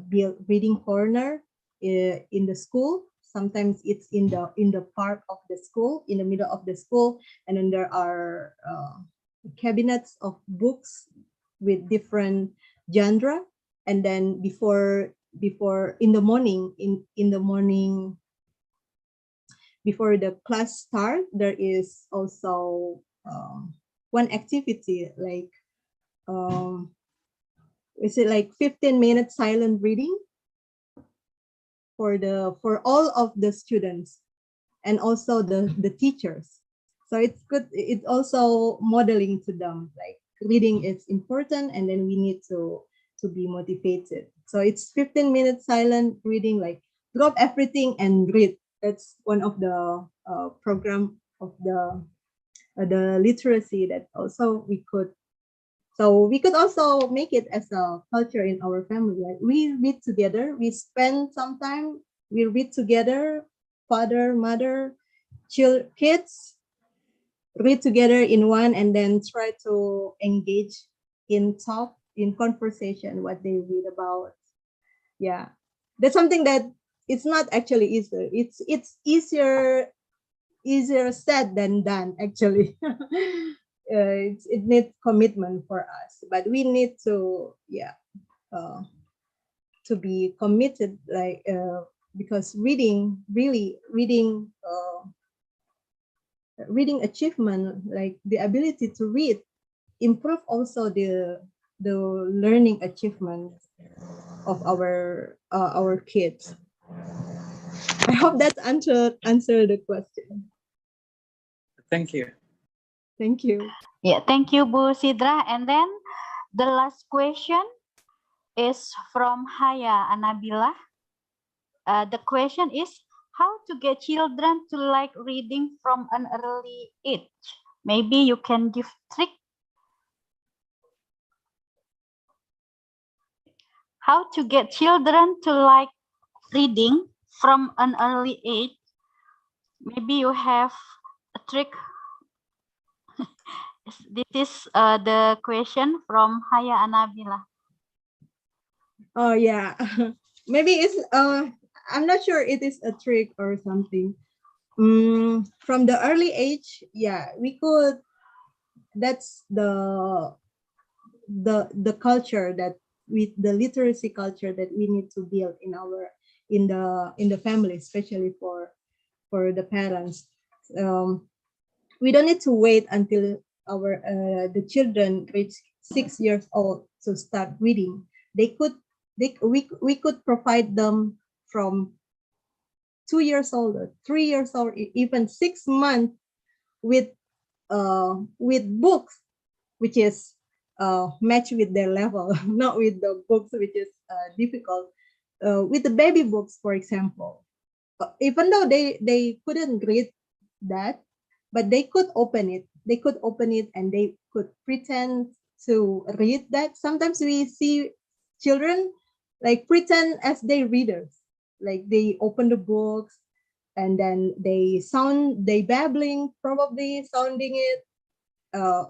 built reading corner in the school. Sometimes it's in the park of the school, in the middle of the school, and then there are cabinets of books with different genre. And then before in the morning, in the morning, before the class start, there is also one activity, like is it like 15-minute silent reading for all of the students and also the teachers. So it's good. It's also modeling to them, like reading is important, and then we need to be motivated. So it's 15-minute silent reading, like drop everything and read. That's one of the program of the literacy that also we could. So we could also make it as a culture in our family. Like we read together, we spend some time, we read together, father, mother, kids, read together in one, and then try to engage in talk, in conversation, what they read about. Yeah, that's something that it's not actually easier. It's easier said than done, actually. It needs commitment for us, but we need to to be committed, like because reading achievement, like the ability to read, improve also the learning achievement of our kids. I hope that answered the question. Thank you. Thank you. Yeah, thank you, Bu Sidrah. And then the last question is from Haya Anabila. The question is, how to get children to like reading from an early age? Maybe you can give trick. How to get children to like reading from an early age? Maybe you have a trick. This is the question from Haya Anabila. Oh yeah, maybe it's I'm not sure it is a trick or something. From the early age, yeah, we could. That's the culture that with the literacy culture that we need to build in in the family, especially for the parents. We don't need to wait until the children reach 6 years old to start reading. We could provide them from 2 years old, or 3 years old, even 6 months with books which is match with their level, not with the books which is difficult. With the baby books, for example, even though they couldn't read that, but they could open it. They could open it and they could pretend to read that. Sometimes we see children like pretend as they readers, like they open the books and then they babbling, probably sounding it,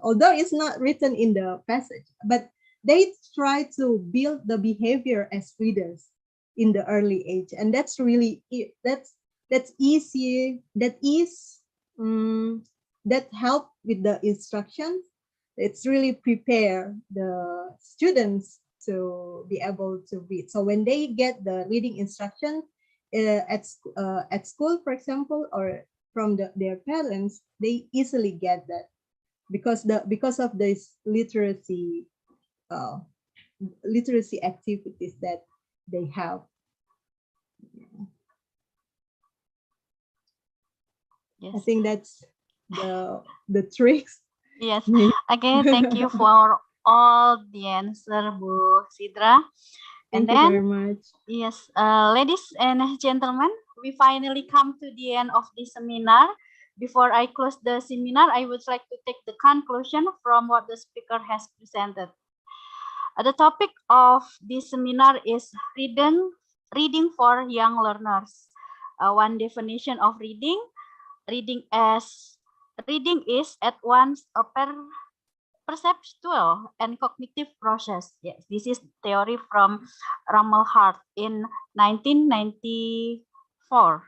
although it's not written in the passage, but they try to build the behavior as readers in the early age, and that's really that's easy. That help with the instructions. It's really prepare the students to be able to read. So when they get the reading instruction at school, for example, or from their parents, they easily get that because of this literacy activities that they have. Yes. I think that's the tricks. Yes. Okay, thank you for all the answer, Bu Sidrah. And Thank you very much. yes, ladies and gentlemen, we finally come to the end of the seminar. Before I close the seminar, I would like to take the conclusion from what the speaker has presented. The topic of this seminar is reading for young learners. One definition of reading is at once a perceptual and cognitive process. Yes, this is theory from Hart in 1994.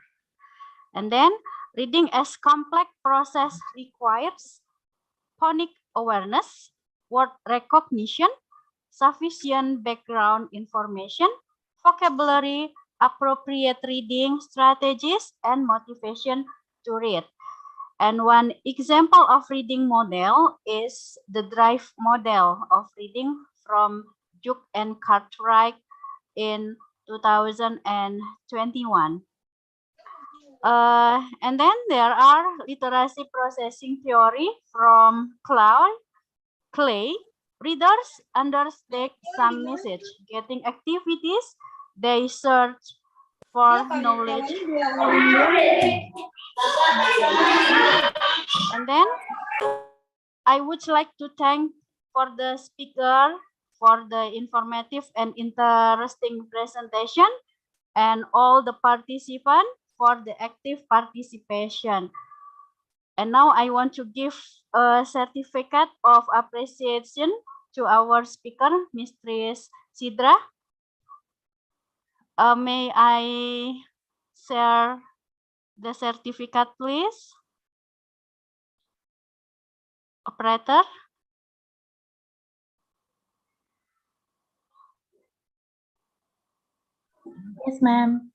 And then reading as complex process requires phonic awareness, word recognition, sufficient background information, vocabulary, appropriate reading strategies, and motivation to read. And one example of reading model is the drive model of reading from Duke and Cartwright in 2021. And then there are literacy processing theory from Clay. Readers understand some message, getting activities, they search for knowledge. And then I would like to thank for the speaker for the informative and interesting presentation, and all the participants for the active participation. And now I want to give a certificate of appreciation to our speaker, Mistress Sidrah. May I share the certificate, please? Operator? Yes, ma'am.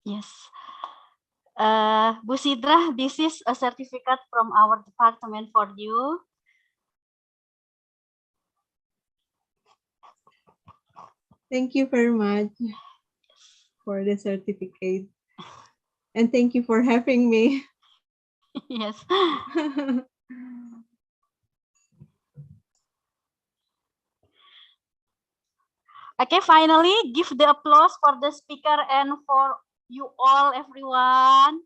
Yes. Bu Sidrah, this is a certificate from our department for you. Thank you very much for the certificate. And thank you for having me. Yes. Okay, finally, give the applause for the speaker and for you all, everyone.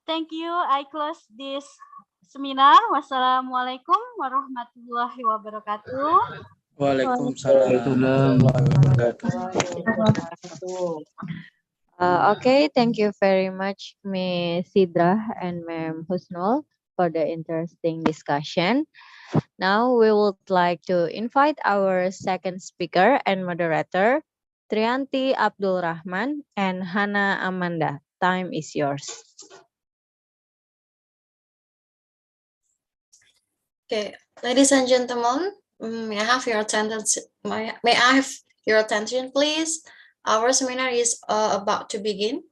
Thank you. I close this seminar. Wassalamualaikum warahmatullahi wabarakatuh. Waalaikumsalam warahmatullahi wabarakatuh. Okay, thank you very much, Ms. Sidrah and Ma'am Husnul, for the interesting discussion. Now we would like to invite our second speaker and moderator, Tryanti Abdulrahman and Hana Amanda. time is yours. Okay, ladies and gentlemen, may I have your attention? May I have your attention, please? Our seminar is about to begin,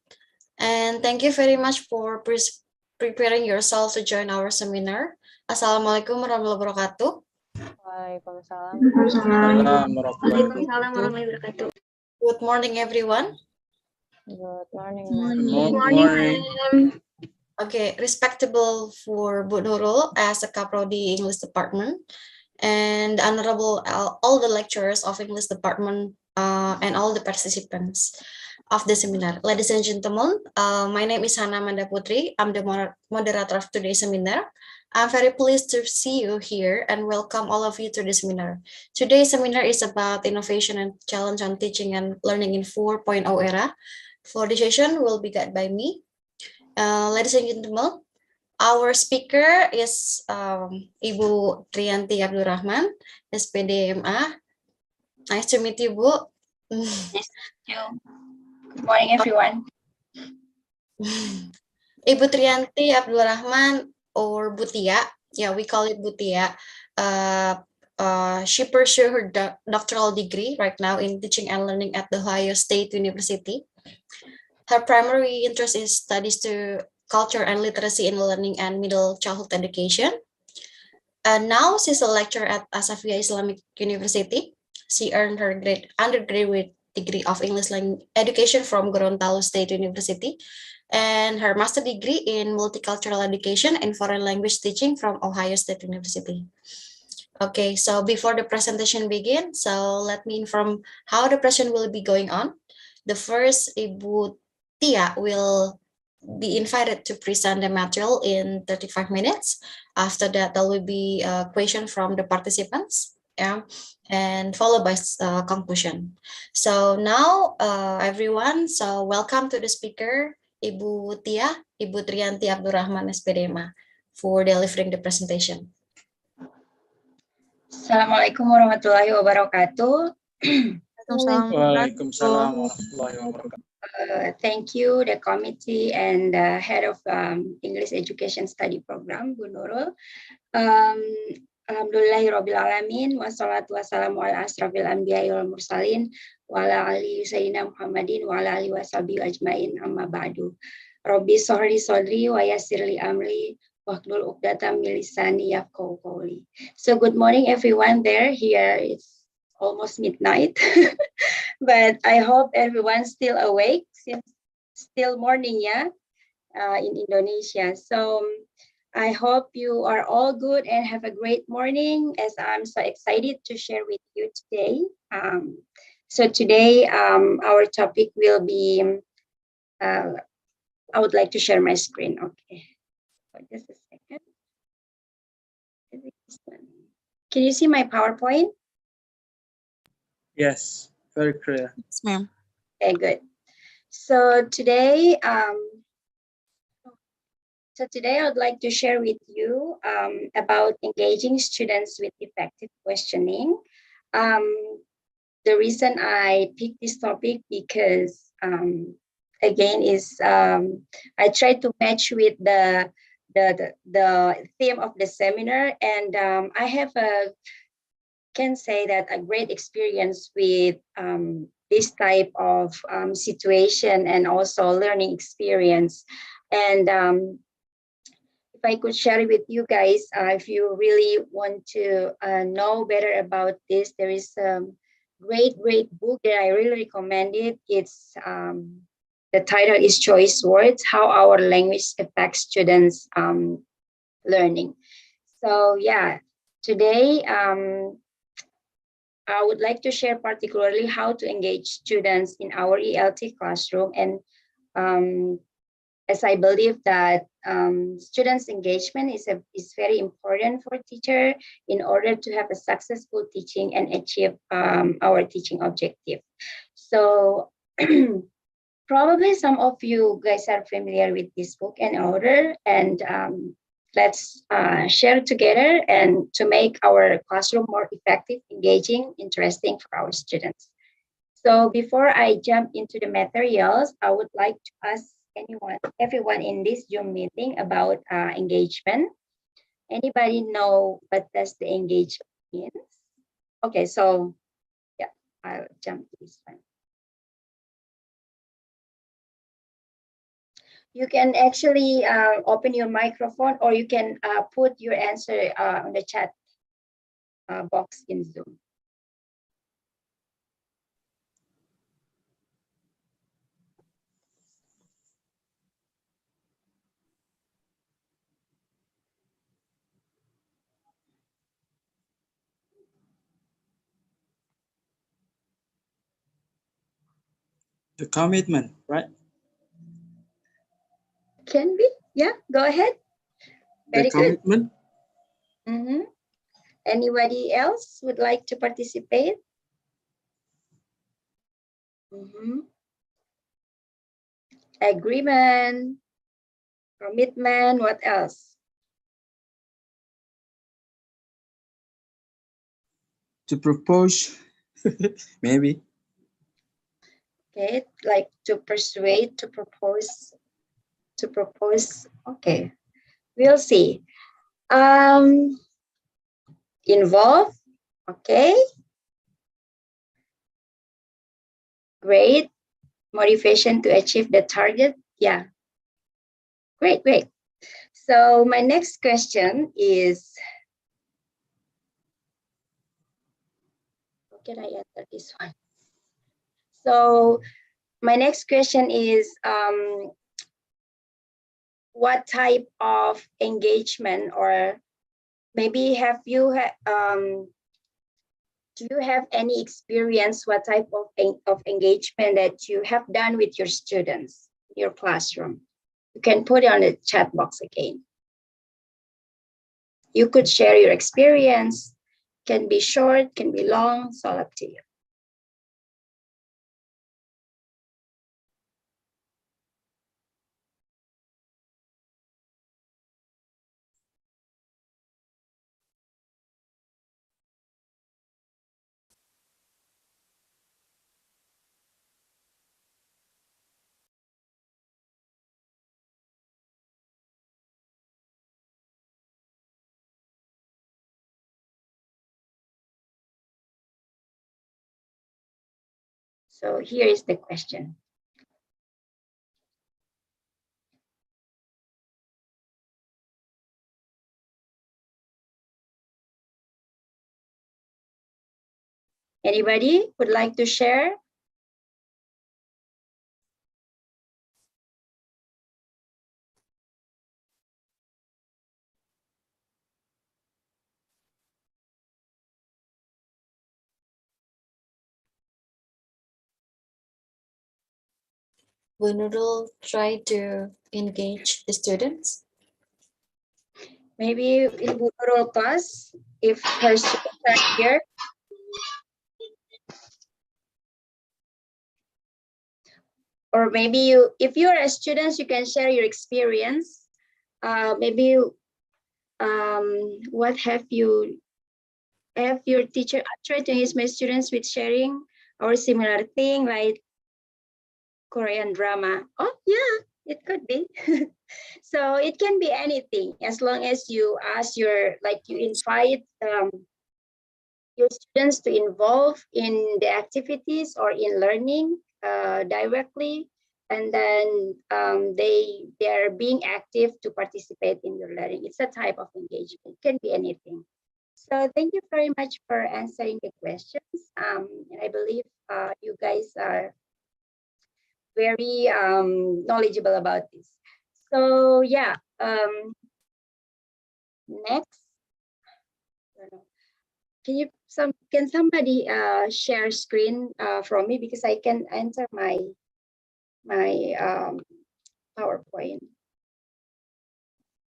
and thank you very much for preparing yourself to join our seminar. Assalamualaikum warahmatullahi wabarakatuh. Waalaikumsalam. Waalaikumsalam warahmatullahi wabarakatuh. Good morning, everyone. Good morning. Good morning. Okay, respectable for Bu Nurul as a Kaprodi English Department, and honorable all the lecturers of English Department and all the participants of the seminar. Ladies and gentlemen, my name is Hana Amanda Putri. I'm the moderator of today's seminar. I'm very pleased to see you here and welcome all of you to the seminar. Today's seminar is about innovation and challenge on teaching and learning in 4.0 era. For the session will be guided by me. Ladies and gentlemen, our speaker is Ibu Tryanti Abdulrahman, Ph.D. MA. Nice to meet you, Bu. Nice to meet you. Good morning, everyone. Ibu Tryanti Abdulrahman or Butia, yeah, we call it Butia. She pursued her doctoral degree right now in teaching and learning at the Ohio State University. Her primary interest is studies to culture and literacy in learning and middle childhood education. Now she's a lecturer at Assyafi'iyah Islamic University. She earned her undergraduate degree of English language education from Gorontalo State University and her master degree in multicultural education and foreign language teaching from Ohio State University. Okay, so before the presentation begins, so let me inform how the presentation will be going on. The first, Ibu Tia will be invited to present the material in 35 minutes. After that, there will be a question from the participants, yeah, and followed by conclusion. So now, everyone, so welcome to the speaker, Ibu Tia, Ibu Tryanti Abdulrahman, Ph.D. for delivering the presentation. Assalamualaikum warahmatullahi wabarakatuh. Waalaikumsalam warahmatullahi wabarakatuh. Thank you, the committee and head of English Education Study Program, Bu Nurul. Alhamdulillahirabbil alamin wassalatu wassalamu ala asrafil anbiya'i wal mursalin wa ala alihi sayyidina Muhammadin wa ala alihi washabihi ajmain amma ba'du. Rabbi shrah sadri wa yassir li amri wahlul 'uqdatam min lisani yafqahu qawli. So good morning everyone there. Here it's almost midnight. But I hope everyone's still awake since still morning, yeah, in Indonesia. So I hope you are all good and have a great morning, as I'm so excited to share with you today. So today our topic will be, I would like to share my screen. Okay, just a second. Can you see my PowerPoint? Yes, very clear. Yes, ma'am. Okay, good. So today, I would like to share with you about engaging students with effective questioning. The reason I picked this topic because again is I try to match with the theme of the seminar, and I have can say that a great experience with this type of situation and also learning experience. And if I could share it with you guys, if you really want to know better about this, there is a great book that I really recommend it. It's the title is Choice Words: How Our Language Affects Students' Learning. So yeah, today I would like to share particularly how to engage students in our ELT classroom, and as I believe that students' engagement is very important for teacher in order to have a successful teaching and achieve our teaching objective. So probably some of you guys are familiar with this book and author, and let's share together and to make our classroom more effective, engaging, interesting for our students. So before I jump into the materials, I would like to ask everyone in this Zoom meeting about engagement. Anybody know what does the engagement means? Okay, so yeah, I'll jump to this one. You can actually open your microphone, or you can put your answer on the chat box in Zoom. The commitment, right? Can be, yeah, go ahead. Very The commitment. Good. Anybody else would like to participate? Agreement, commitment, what else? To propose, maybe. Okay, like to persuade, to propose, okay, we'll see. Involve, okay. Great. Motivation to achieve the target, yeah. Great. So my next question is, how can I answer this one? So my next question is, what type of engagement, or maybe do you have any experience what type of engagement that you have done with your students in your classroom? You can put it on the chat box again. You could share your experience, can be short, can be long, it's all up to you. So here is the question. Anybody would like to share? Will Nurul try to engage the students? Maybe Ibu Nurul class, if her students are here. Or maybe if you're a student, you can share your experience. Maybe what have your teacher tried to engage my students with sharing or similar thing like Korean drama? Oh yeah, it could be. So it can be anything, as long as you ask you invite your students to involve in the activities or in learning directly, and then they are being active to participate in your learning. It's a type of engagement. It can be anything. So thank you very much for answering the questions. I believe you guys are very knowledgeable about this. So yeah, next. Can somebody share screen from me, because I can enter my PowerPoint.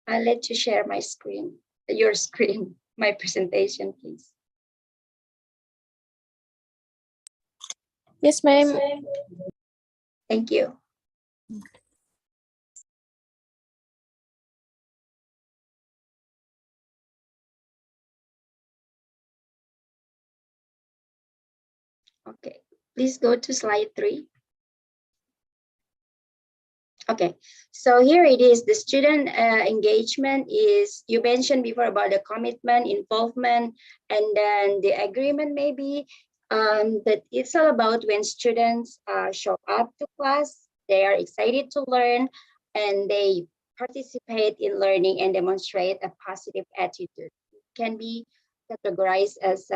I'll let you share my screen, your screen, my presentation, please. Yes, ma'am. Thank you. Okay, please go to slide 3. Okay, so here it is. The student engagement is, you mentioned before about the commitment, involvement, and then the agreement maybe. That it's all about when students show up to class, they are excited to learn, and they participate in learning and demonstrate a positive attitude. It can be categorized as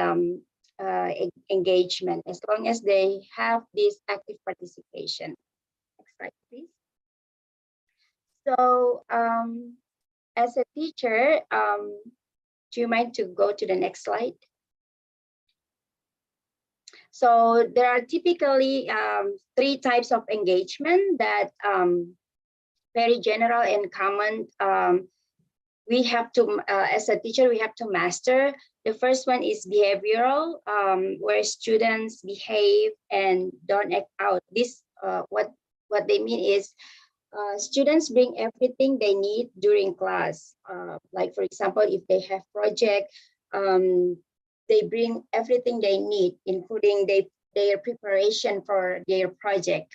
engagement as long as they have this active participation. Next slide, please. So as a teacher, do you mind to go to the next slide? So there are typically 3 types of engagement that very general and common. We have to, as a teacher, we have to master. The first one is behavioral, where students behave and don't act out. This, what they mean is, students bring everything they need during class. Like for example, if they have project, they bring everything they need, including their preparation for their project,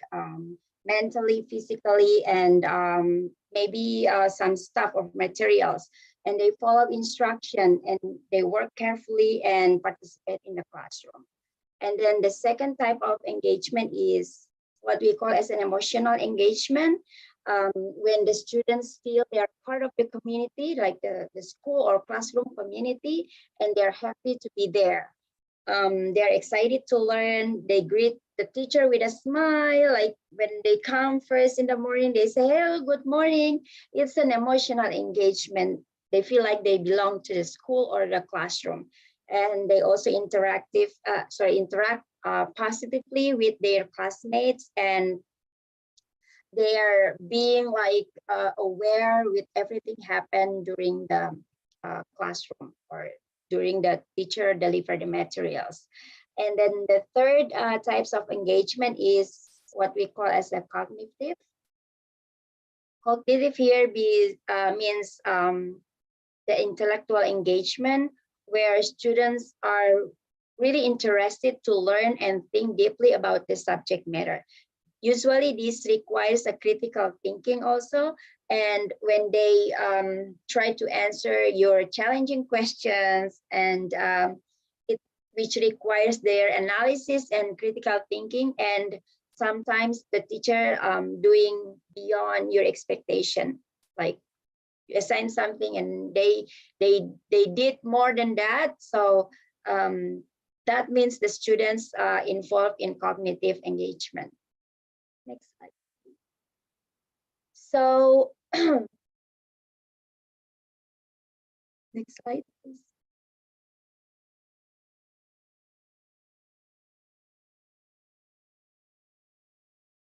mentally, physically, and maybe some stuff of materials. And they follow instruction and they work carefully and participate in the classroom. And then the second type of engagement is what we call as an emotional engagement. When the students feel they are part of the community, like the school or classroom community, and they're happy to be there. They're excited to learn. They greet the teacher with a smile. Like when they come first in the morning, they say, "Hello, good morning." It's an emotional engagement. They feel like they belong to the school or the classroom. And they also interact positively with their classmates, and they are being like aware with everything happened during the classroom or during the teacher deliver the materials. And then the third types of engagement is what we call as a cognitive. Cognitive here means the intellectual engagement, where students are really interested to learn and think deeply about the subject matter. Usually this requires a critical thinking also. And when they try to answer your challenging questions, and which requires their analysis and critical thinking, and sometimes the teacher doing beyond your expectation, like you assign something and they did more than that. So that means the students are involved in cognitive engagement. Next slide. So next slide, please.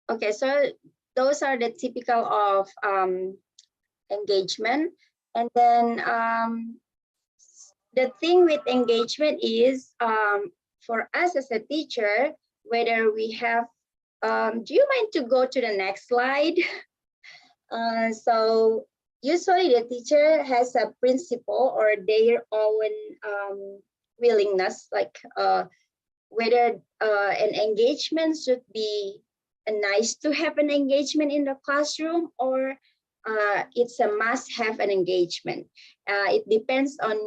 Okay, so those are the typical of engagement. And then the thing with engagement is for us as a teacher, whether we have, do you mind to go to the next slide? So usually the teacher has a principle or their own willingness, like whether an engagement should be nice to have an engagement in the classroom, or it's a must have an engagement. It depends on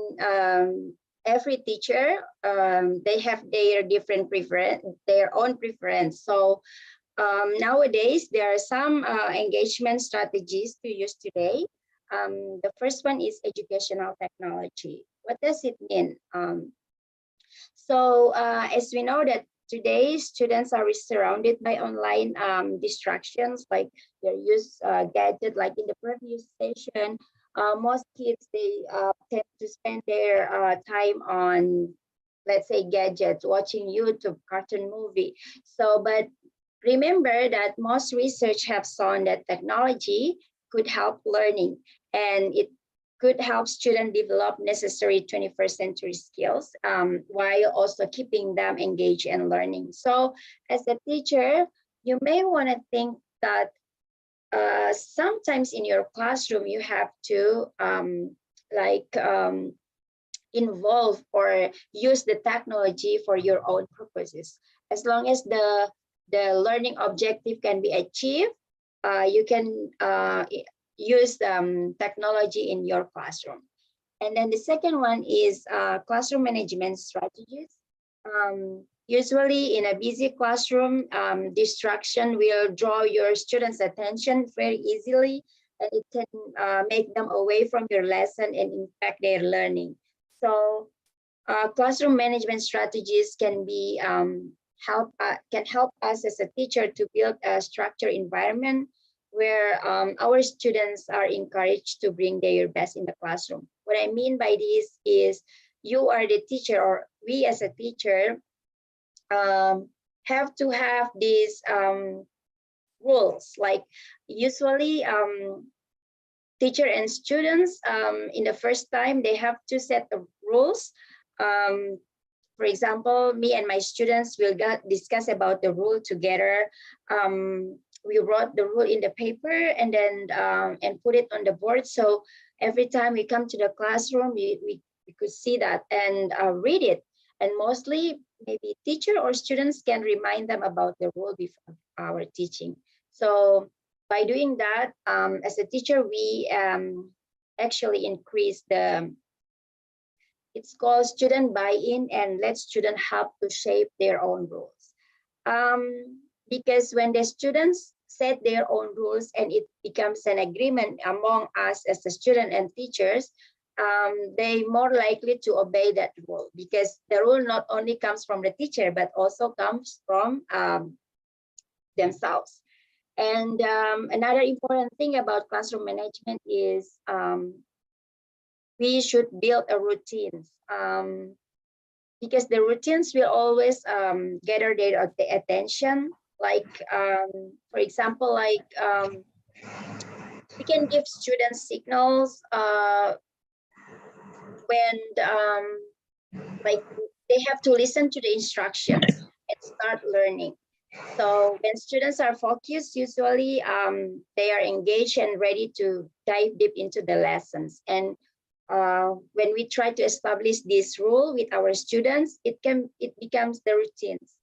every teacher. They have their different preference, their own preference. So nowadays, there are some engagement strategies to use today. The first one is educational technology. What does it mean? So as we know that today students are surrounded by online distractions, like they use gadget, like in the previous session, most kids, they tend to spend their time on, let's say, gadgets, watching YouTube, cartoon movie. So, but remember that most research have shown that technology could help learning, and it could help students develop necessary 21st century skills while also keeping them engaged and learning. So as a teacher, you may want to think that sometimes in your classroom, you have to involve or use the technology for your own purposes. As long as the learning objective can be achieved, you can use technology in your classroom. And then the second one is classroom management strategies. Usually in a busy classroom, distraction will draw your students' attention very easily, and it can make them away from your lesson and impact their learning. So classroom management strategies can be help us as a teacher to build a structured environment where our students are encouraged to bring their best in the classroom. What I mean by this is you are the teacher, or we as a teacher have to have these rules. Like usually teacher and students in the first time, they have to set the rules. For example, me and my students will discuss about the rule together. We wrote the rule in the paper and then and put it on the board. So every time we come to the classroom, we could see that and read it. And mostly maybe teacher or students can remind them about the rule before our teaching. So by doing that, as a teacher, we actually increase it's called student buy-in and let students help to shape their own rules. Because when the students set their own rules and it becomes an agreement among us as the student and teachers, they more likely to obey that rule, because the rule not only comes from the teacher, but also comes from themselves. And another important thing about classroom management is we should build a routines, because the routines will always gather their attention. Like, for example, like we can give students signals when like they have to listen to the instructions and start learning. So when students are focused, usually they are engaged and ready to dive deep into the lessons. And when we try to establish this rule with our students, it becomes the routines.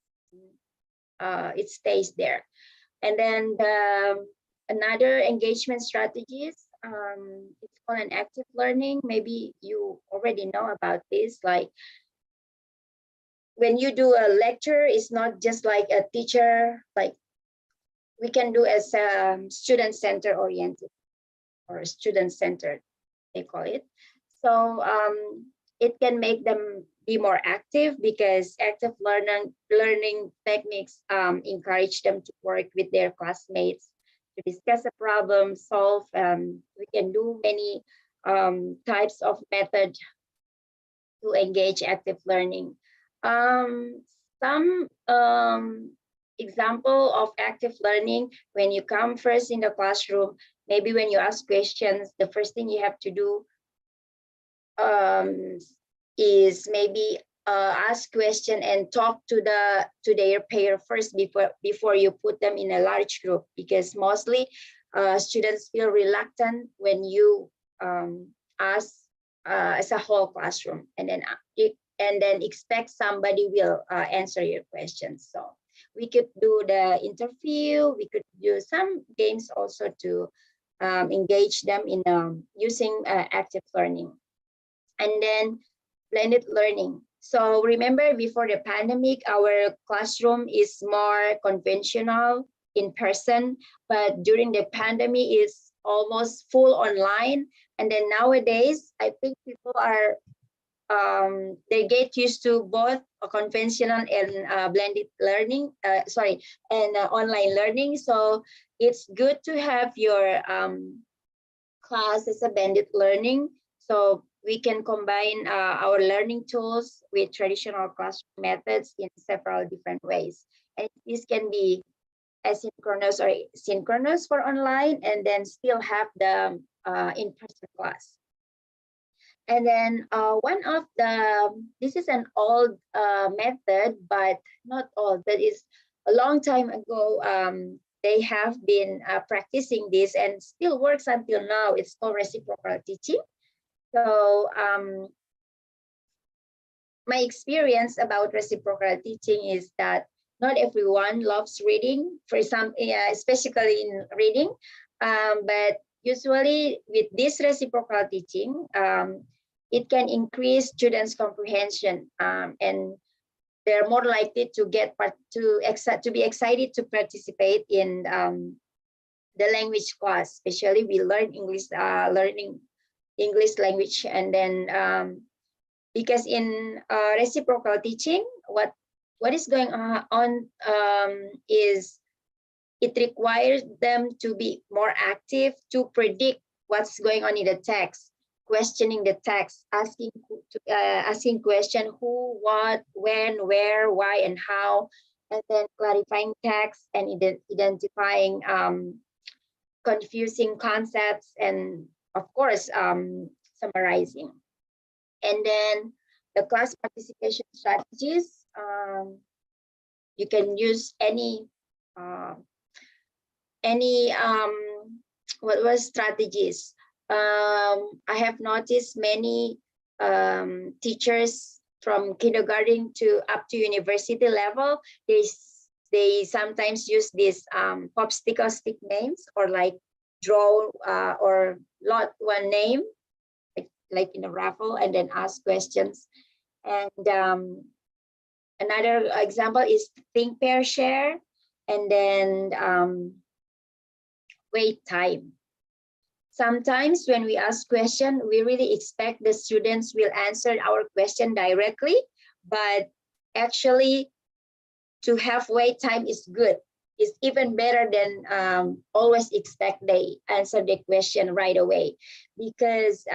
It stays there. And then another engagement strategies, it's called an active learning. Maybe you already know about this. Like when you do a lecture, it's not just like a teacher, like we can do as student-centered oriented or student-centered, they call it. So it can make them be more active, because active learning techniques encourage them to work with their classmates, to discuss a problem, solve. We can do many types of method to engage active learning. Some example of active learning, when you come first in the classroom, maybe when you ask questions, the first thing you have to do is maybe ask question and talk to their peer first before you put them in a large group, because mostly students feel reluctant when you ask as a whole classroom, and then expect somebody will answer your questions. So we could do the interview. We could do some games also to engage them in using active learning. And then blended learning. So remember, before the pandemic, our classroom is more conventional in person, but during the pandemic is almost full online. And then nowadays, I think people are they get used to both conventional and blended learning, and online learning. So it's good to have your class as a blended learning. So we can combine our learning tools with traditional classroom methods in several different ways. And this can be asynchronous or synchronous for online, and then still have the in-person class. And then one of this is an old method, but not old, that is a long time ago. They have been practicing this and still works until now. It's called reciprocal teaching. So my experience about reciprocal teaching is that not everyone loves reading, for some, especially in reading, but usually with this reciprocal teaching, it can increase students' comprehension, and they're more likely to to be excited to participate in the language class. Especially we learn English, learning English language, and then because in reciprocal teaching, what is going on is it requires them to be more active to predict what's going on in the text, questioning the text, asking question who, what, when, where, why, and how, and then clarifying text and identifying confusing concepts, and of course summarizing. And then the class participation strategies, you can use any what was strategies. I have noticed many teachers from kindergarten to up to university level, they sometimes use these popsicle stick names, or like draw or lot one name, like in a raffle, and then ask questions. And another example is think, pair, share, and then wait time. Sometimes when we ask question, we really expect the students will answer our question directly, but actually to have wait time is good. It's even better than always expect they answer the question right away, because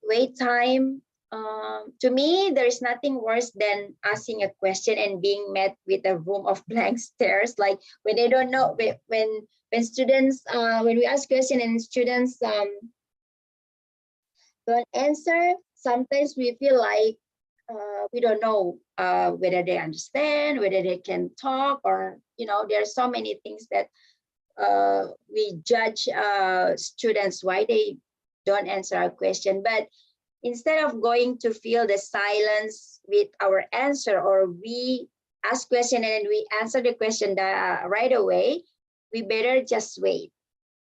wait time, to me, there is nothing worse than asking a question and being met with a room of blank stares, like when they don't know, when students, when we ask question and students don't answer, sometimes we feel like we don't know whether they understand, whether they can talk, or, you know, there are so many things that we judge students why they don't answer our question. But instead of going to fill the silence with our answer, or we ask question and then we answer the question right away, we better just wait.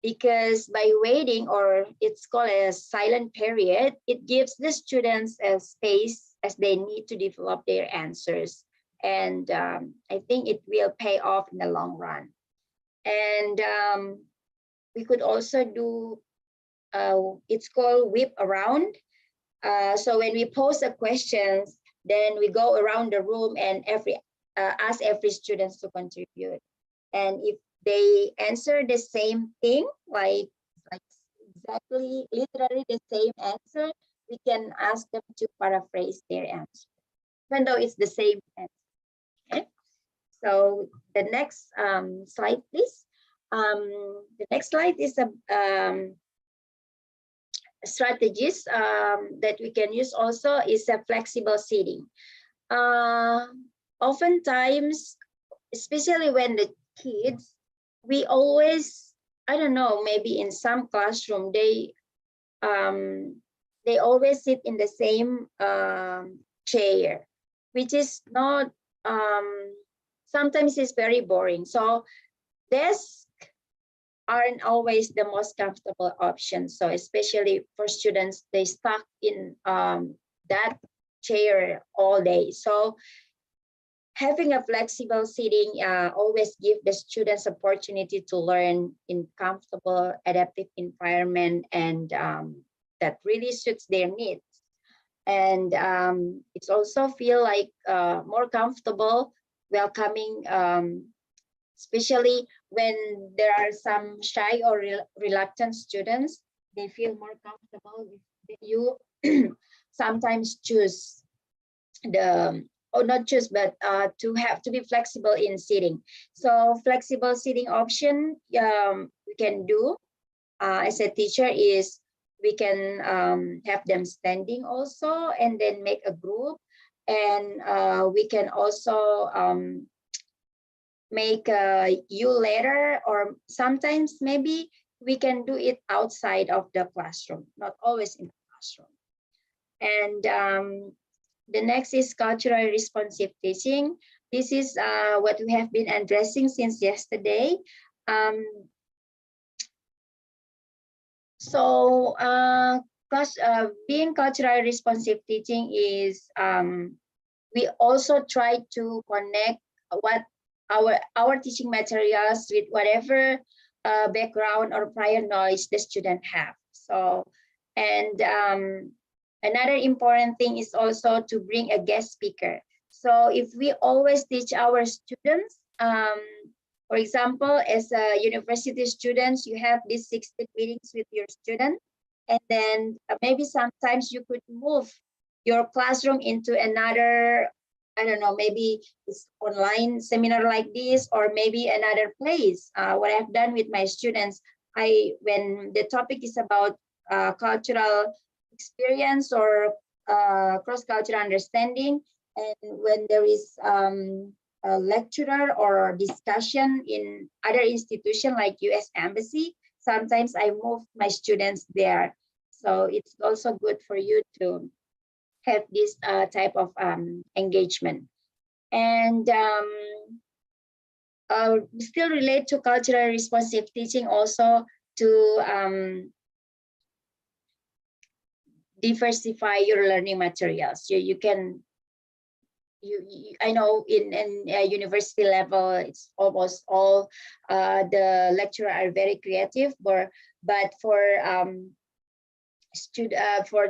Because by waiting, or it's called a silent period, it gives the students a space as they need to develop their answers. And I think it will pay off in the long run. And we could also do, it's called whip around. So when we pose a question, then we go around the room and ask every student to contribute. And if they answer the same thing, like exactly, literally the same answer, we can ask them to paraphrase their answer, even though it's the same answer. Okay? So the next slide, please. The next slide is a strategies that we can use also is a flexible seating. Oftentimes, especially when the kids, we always, I don't know, maybe in some classroom, they always sit in the same chair, which is not, sometimes it's very boring. So desks aren't always the most comfortable option. So especially for students, they stuck in that chair all day. So having a flexible seating always gives the students opportunity to learn in comfortable, adaptive environment, and that really suits their needs. And it's also feel like more comfortable, welcoming, especially when there are some shy or reluctant students. They feel more comfortable if you sometimes choose the, or not choose, but to have to be flexible in seating. So flexible seating option we can do as a teacher is we can have them standing also, and then make a group, and we can also make a U letter, or sometimes maybe we can do it outside of the classroom, not always in the classroom. And the next is culturally responsive teaching. this is what we have been addressing since yesterday. Being culturally responsive teaching is, we also try to connect what our teaching materials with whatever background or prior knowledge the student have. So, and another important thing is also to bring a guest speaker. So if we always teach our students, for example, as a university students, you have these 60 meetings with your student, and then maybe sometimes you could move your classroom into another, I don't know, maybe it's online seminar like this, or maybe another place. What I've done with my students, when the topic is about cultural experience or cross-cultural understanding, and when there is a lecturer or discussion in other institution like US Embassy, sometimes I move my students there. So it's also good for you to have this type of engagement. And still relate to culturally responsive teaching also to diversify your learning materials. I know in university level, it's almost all the lecturers are very creative, but for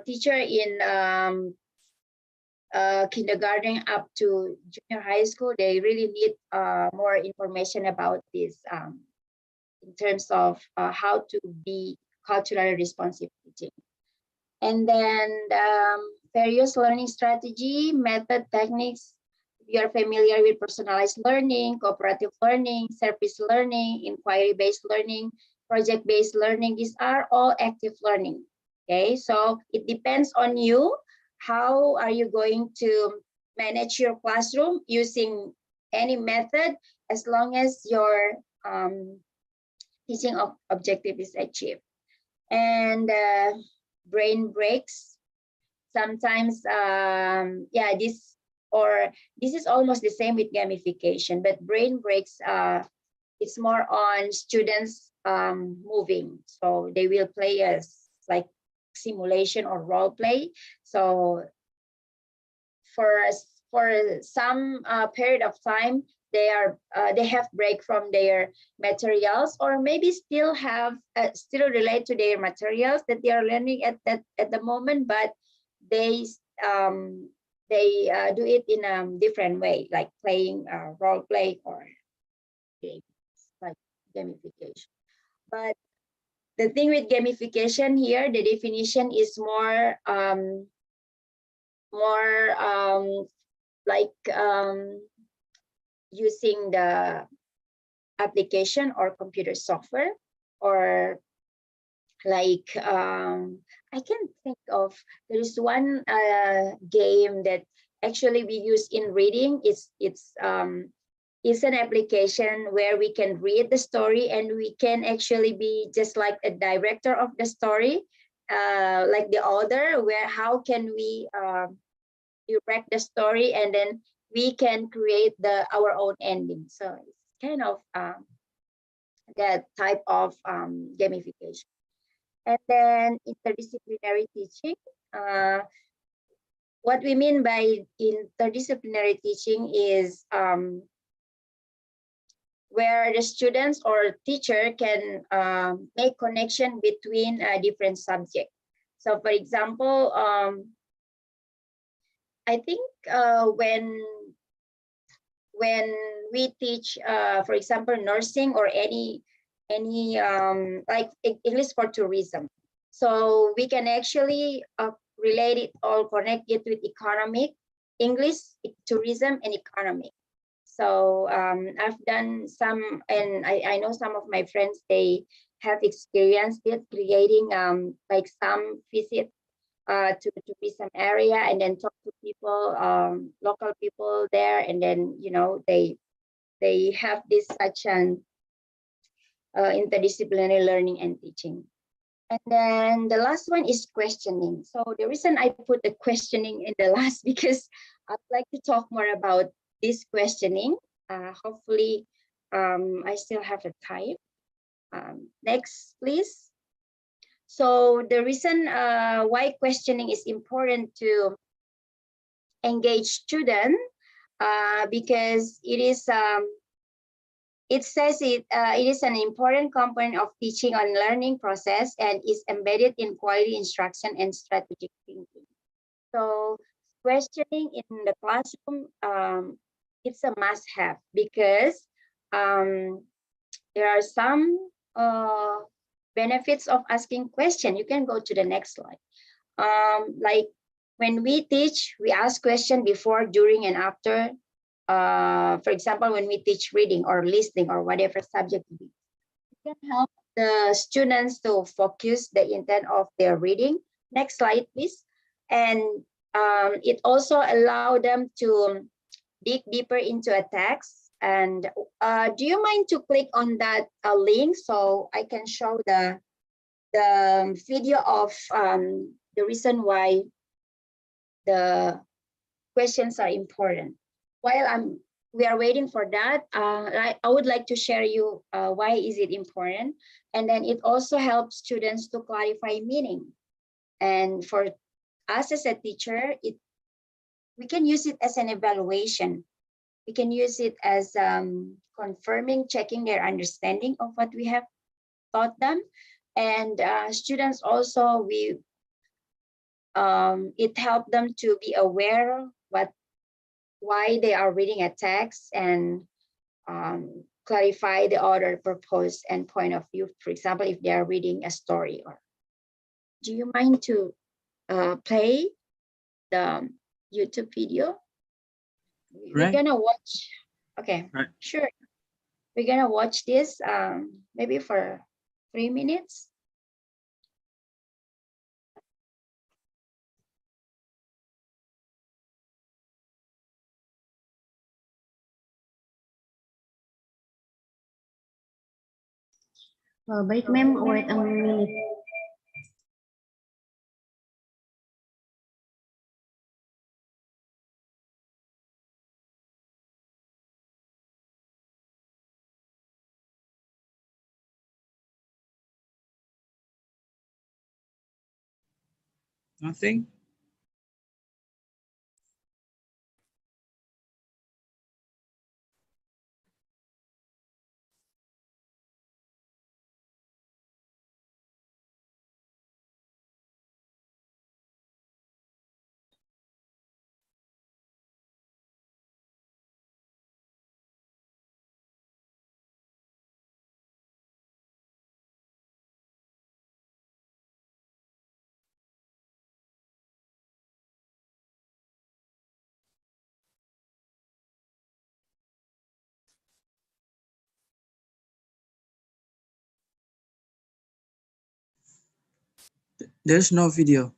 teacher in kindergarten up to junior high school, they really need more information about this in terms of how to be culturally responsive teaching. And then various learning strategy, method, techniques. You are familiar with personalized learning, cooperative learning, service learning, inquiry-based learning, project-based learning. These are all active learning. Okay, so it depends on you. How are you going to manage your classroom using any method, as long as your teaching objective is achieved. And brain breaks. Sometimes, this is almost the same with gamification, but brain breaks, it's more on students moving. So they will play as like simulation or role play. So for some period of time, they have break from their materials, or maybe still still relate to their materials that they are learning at the moment, but they do it in a different way, like playing role play or games like gamification. But the thing with gamification here, the definition is more using the application or computer software, or like I can think of, there is one game that actually we use in reading. It's an application where we can read the story, and we can actually be just like a director of the story, like the author, where how can we direct the story, and then we can create our own ending. So it's kind of that type of gamification. And then interdisciplinary teaching. What we mean by interdisciplinary teaching is where the students or teacher can make connection between different subjects. So for example, I think when we teach, for example, nursing or any like English for tourism, so we can actually relate it or connect it with economic, English, tourism, and economic. So I've done some, and I know some of my friends, they have experienced it, creating like some visit to tourism area, and then talk to people, local people there, and then they have this such an interdisciplinary learning and teaching. And then the last one is questioning. So the reason I put the questioning in the last, because I'd like to talk more about this questioning. Hopefully, I still have the time. Next, please. So the reason why questioning is important to engage students, because it is it says it is an important component of teaching and learning process and is embedded in quality instruction and strategic thinking. So questioning in the classroom, it's a must-have, because there are some benefits of asking question. You can go to the next slide. Like when we teach, we ask question before, during, and after. For example, when we teach reading or listening or whatever subject it is, it can help the students to focus the intent of their reading. Next slide, please. And it also allows them to dig deeper into a text. And do you mind to click on that link so I can show the video of the reason why the questions are important? While we are waiting for that, I would like to share you why is it important, and then it also helps students to clarify meaning. And for us as a teacher, we can use it as an evaluation. We can use it as confirming, checking their understanding of what we have taught them. And students also, it helped them to be aware why they are reading a text, and clarify the author purpose and point of view. For example, if they are reading a story. Or do you mind to play the YouTube video? We're gonna watch. Okay, sure. We're gonna watch this maybe for 3 minutes. Baik, ma'am. Wait a minute. Nothing? There's no video.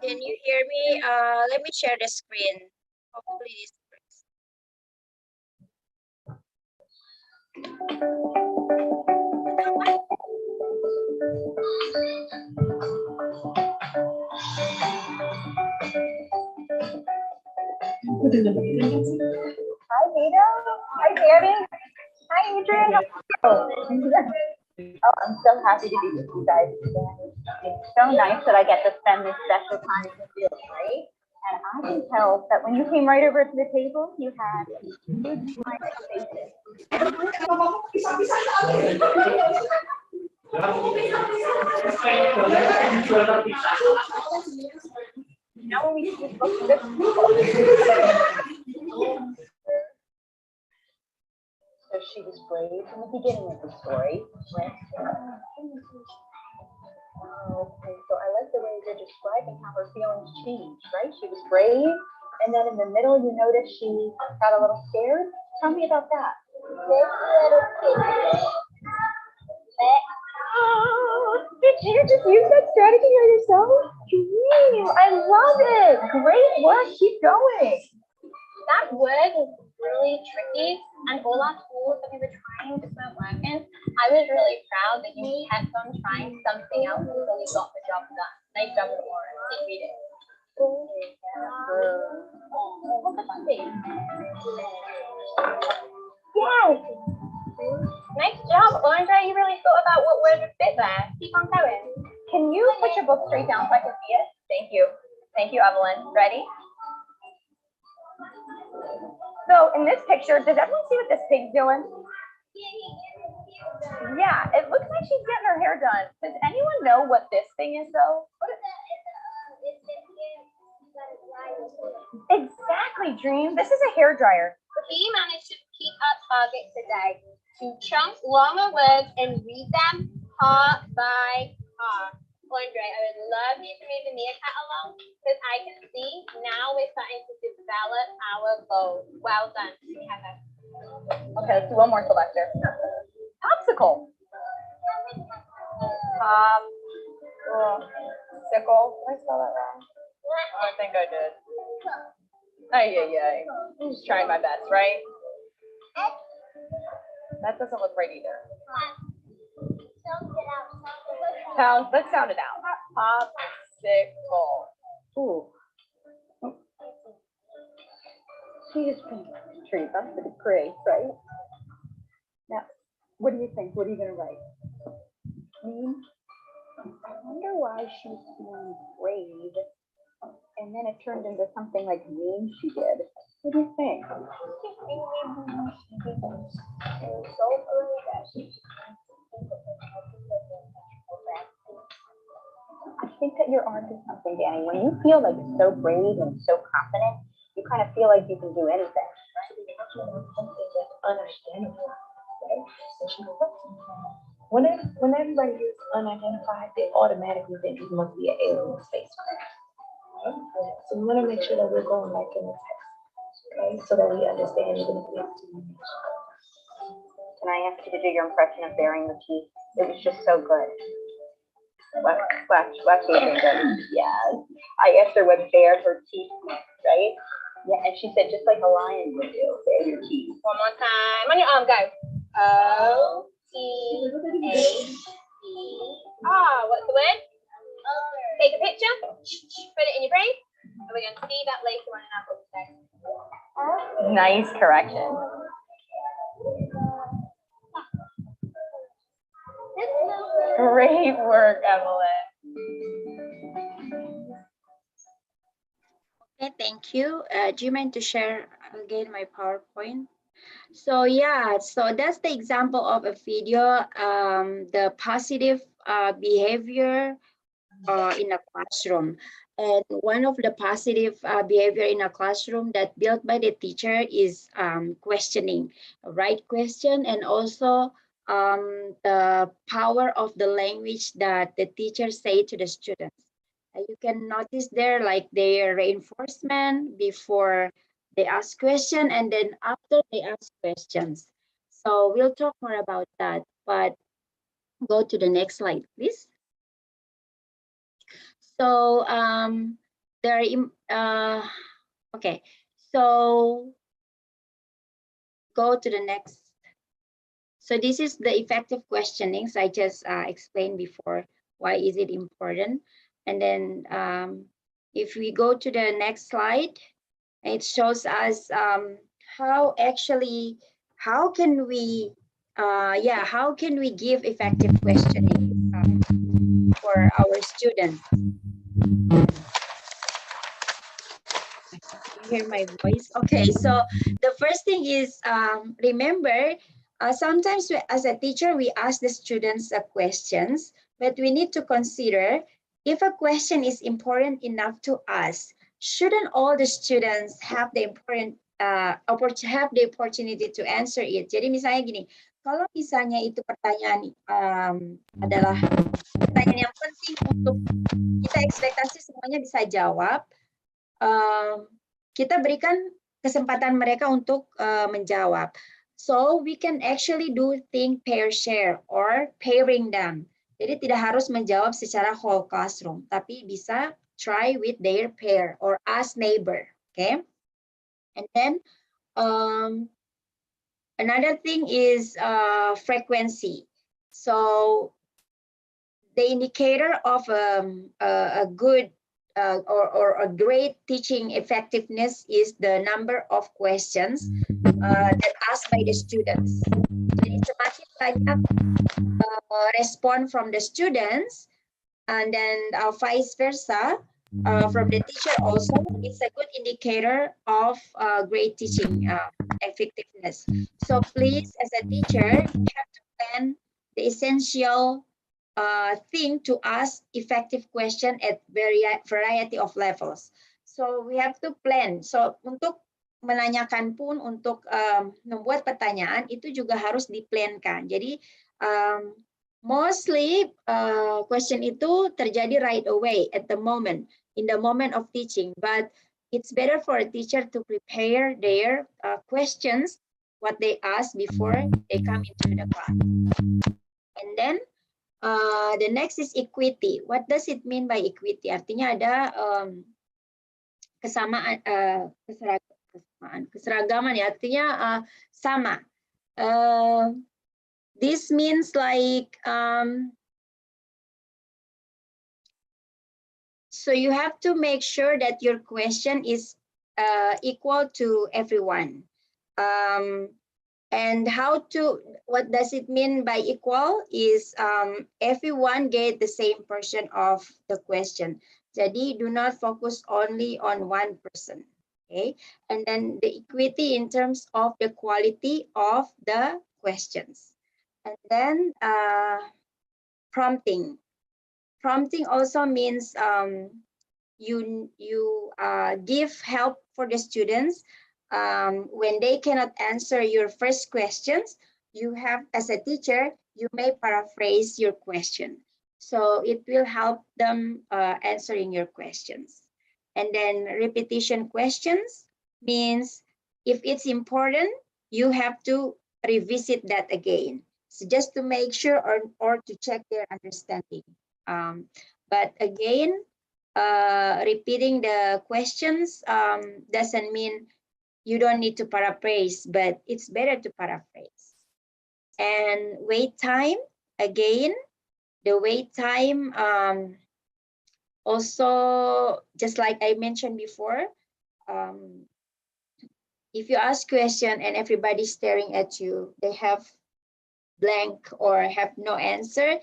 Can you hear me? Let me share the screen. Hopefully this works. Hi, Vito. Hi, Danny. Hi, Adrian. Oh, I'm so happy to be with you guys today. It's so nice that I get to spend this special time with you, right? And I can tell that when you came right over to the table, you had a huge smile on your faces. Now when we see this book, good people. So she was brave from the beginning of the story, right? Okay, so I like the way you're describing how her feelings changed, right? She was brave, and then in the middle, you notice she got a little scared. Tell me about that. Did you just use that strategy on yourself? Dream, I love it. Great work, keep going. That word is really tricky, and Ola told school that we were trying different weapons, I was really proud that you kept on trying something else until you got the job done. Nice job, Laura. Keep reading. Oh, look at that thing. Yes. Nice job, Andre. You really thought about what word would fit there. Keep on going. Can you put your book straight down so I can see it? Thank you. Thank you, Evelyn. Ready? So in this picture, does everyone see what this pig's doing? Yeah, it looks like she's getting her hair done. Does anyone know what this thing is though? Exactly, Dream. This is a hair dryer. We managed to keep our target today to chunk longer words and read them part by part. Andre, I would love you to read the meerkat along because I can see now we're starting to develop our goals. Well done, Hannah. Okay, let's do one more selector. Popsicle. Sickle. Did I spell that wrong? I think I did. Ay. I'm just trying my best, right? That doesn't look right either. Let's sound it out. Popsicle. Ooh. She is pink. Tree. That's pretty pretty, right? Now, what do you think? What are you going to write? Mean? I wonder why she's being brave. And then it turned into something like mean she did. What do you think? I think that you're onto something, Danny. When you feel like so brave and so confident, you kind of feel like you can do anything. Something that's unidentified, right? When everybody is unidentified, they automatically think it must be an alien spacecraft. Right? So we want to make sure that we're going like in the text, okay? So that we understand even if we have to. Can I ask you to do your impression of bearing the teeth? It was just so good. Watch yeah. I asked her what bare her teeth meant, right? Yeah, and she said just like a lion would do, bare your teeth. One more time. On your arm, go. O-T-A-C. What's the word? Take a picture, put it in your brain, and we're going to see that later on in our book today. Nice correction. Great work, Evelyn. Okay, thank you. Do you mind to share again my PowerPoint? So yeah, so that's the example of a video, the positive behavior in a classroom. And one of the positive behavior in a classroom that built by the teacher is questioning, right question, and also the power of the language that the teacher say to the students. You can notice there like their reinforcement before they ask question and then after they ask questions. So we'll talk more about that, but go to the next slide, please. So okay, so go to the next. So this is the effective questioning. So I just explained before why is it important. And then if we go to the next slide, it shows us how can we give effective questioning for our students. You hear my voice? Okay, so the first thing is remember, sometimes as a teacher, we ask the students questions, but we need to consider if a question is important enough to us, shouldn't all the students have the opportunity to answer it? Jadi misalnya gini, kalau misalnya itu pertanyaan adalah pertanyaan yang penting untuk kita ekspektasi semuanya bisa jawab, kita berikan kesempatan mereka untuk menjawab. So we can actually do think pair share or pairing them. Jadi tidak harus menjawab secara whole classroom, tapi bisa try with their pair or ask neighbor, okay? And then Another thing is frequency. So the indicator of a good or a great teaching effectiveness is the number of questions that asked by the students. Jadi semakin banyak respon from the students, and then vice versa from the teacher also, it's a good indicator of great teaching effectiveness. So please, as a teacher, you have to plan the essential thing to ask effective question at variety of levels. So we have to plan. So untuk menanyakan pun, untuk membuat pertanyaan itu juga harus diplankan. Jadi mostly question itu terjadi right away at the moment, in the moment of teaching, but it's better for a teacher to prepare their questions, what they ask before they come into the class. And then the next is equity. What does it mean by equity? Artinya ada kesamaan, keseragaman ya, artinya sama. This means like, so you have to make sure that your question is equal to everyone. And what does it mean by equal is everyone get the same portion of the question. Jadi do not focus only on one person, okay? And then the equity in terms of the quality of the questions. And then prompting. Prompting also means you give help for the students. When they cannot answer your first questions, you have, as a teacher, you may paraphrase your question. So it will help them answering your questions. And then repetition questions means if it's important, you have to revisit that again. So just to make sure or to check their understanding. But again, repeating the questions doesn't mean you don't need to paraphrase, but it's better to paraphrase. And wait time, again, the wait time also, just like I mentioned before, if you ask question and everybody's staring at you, they have blank or have no answer,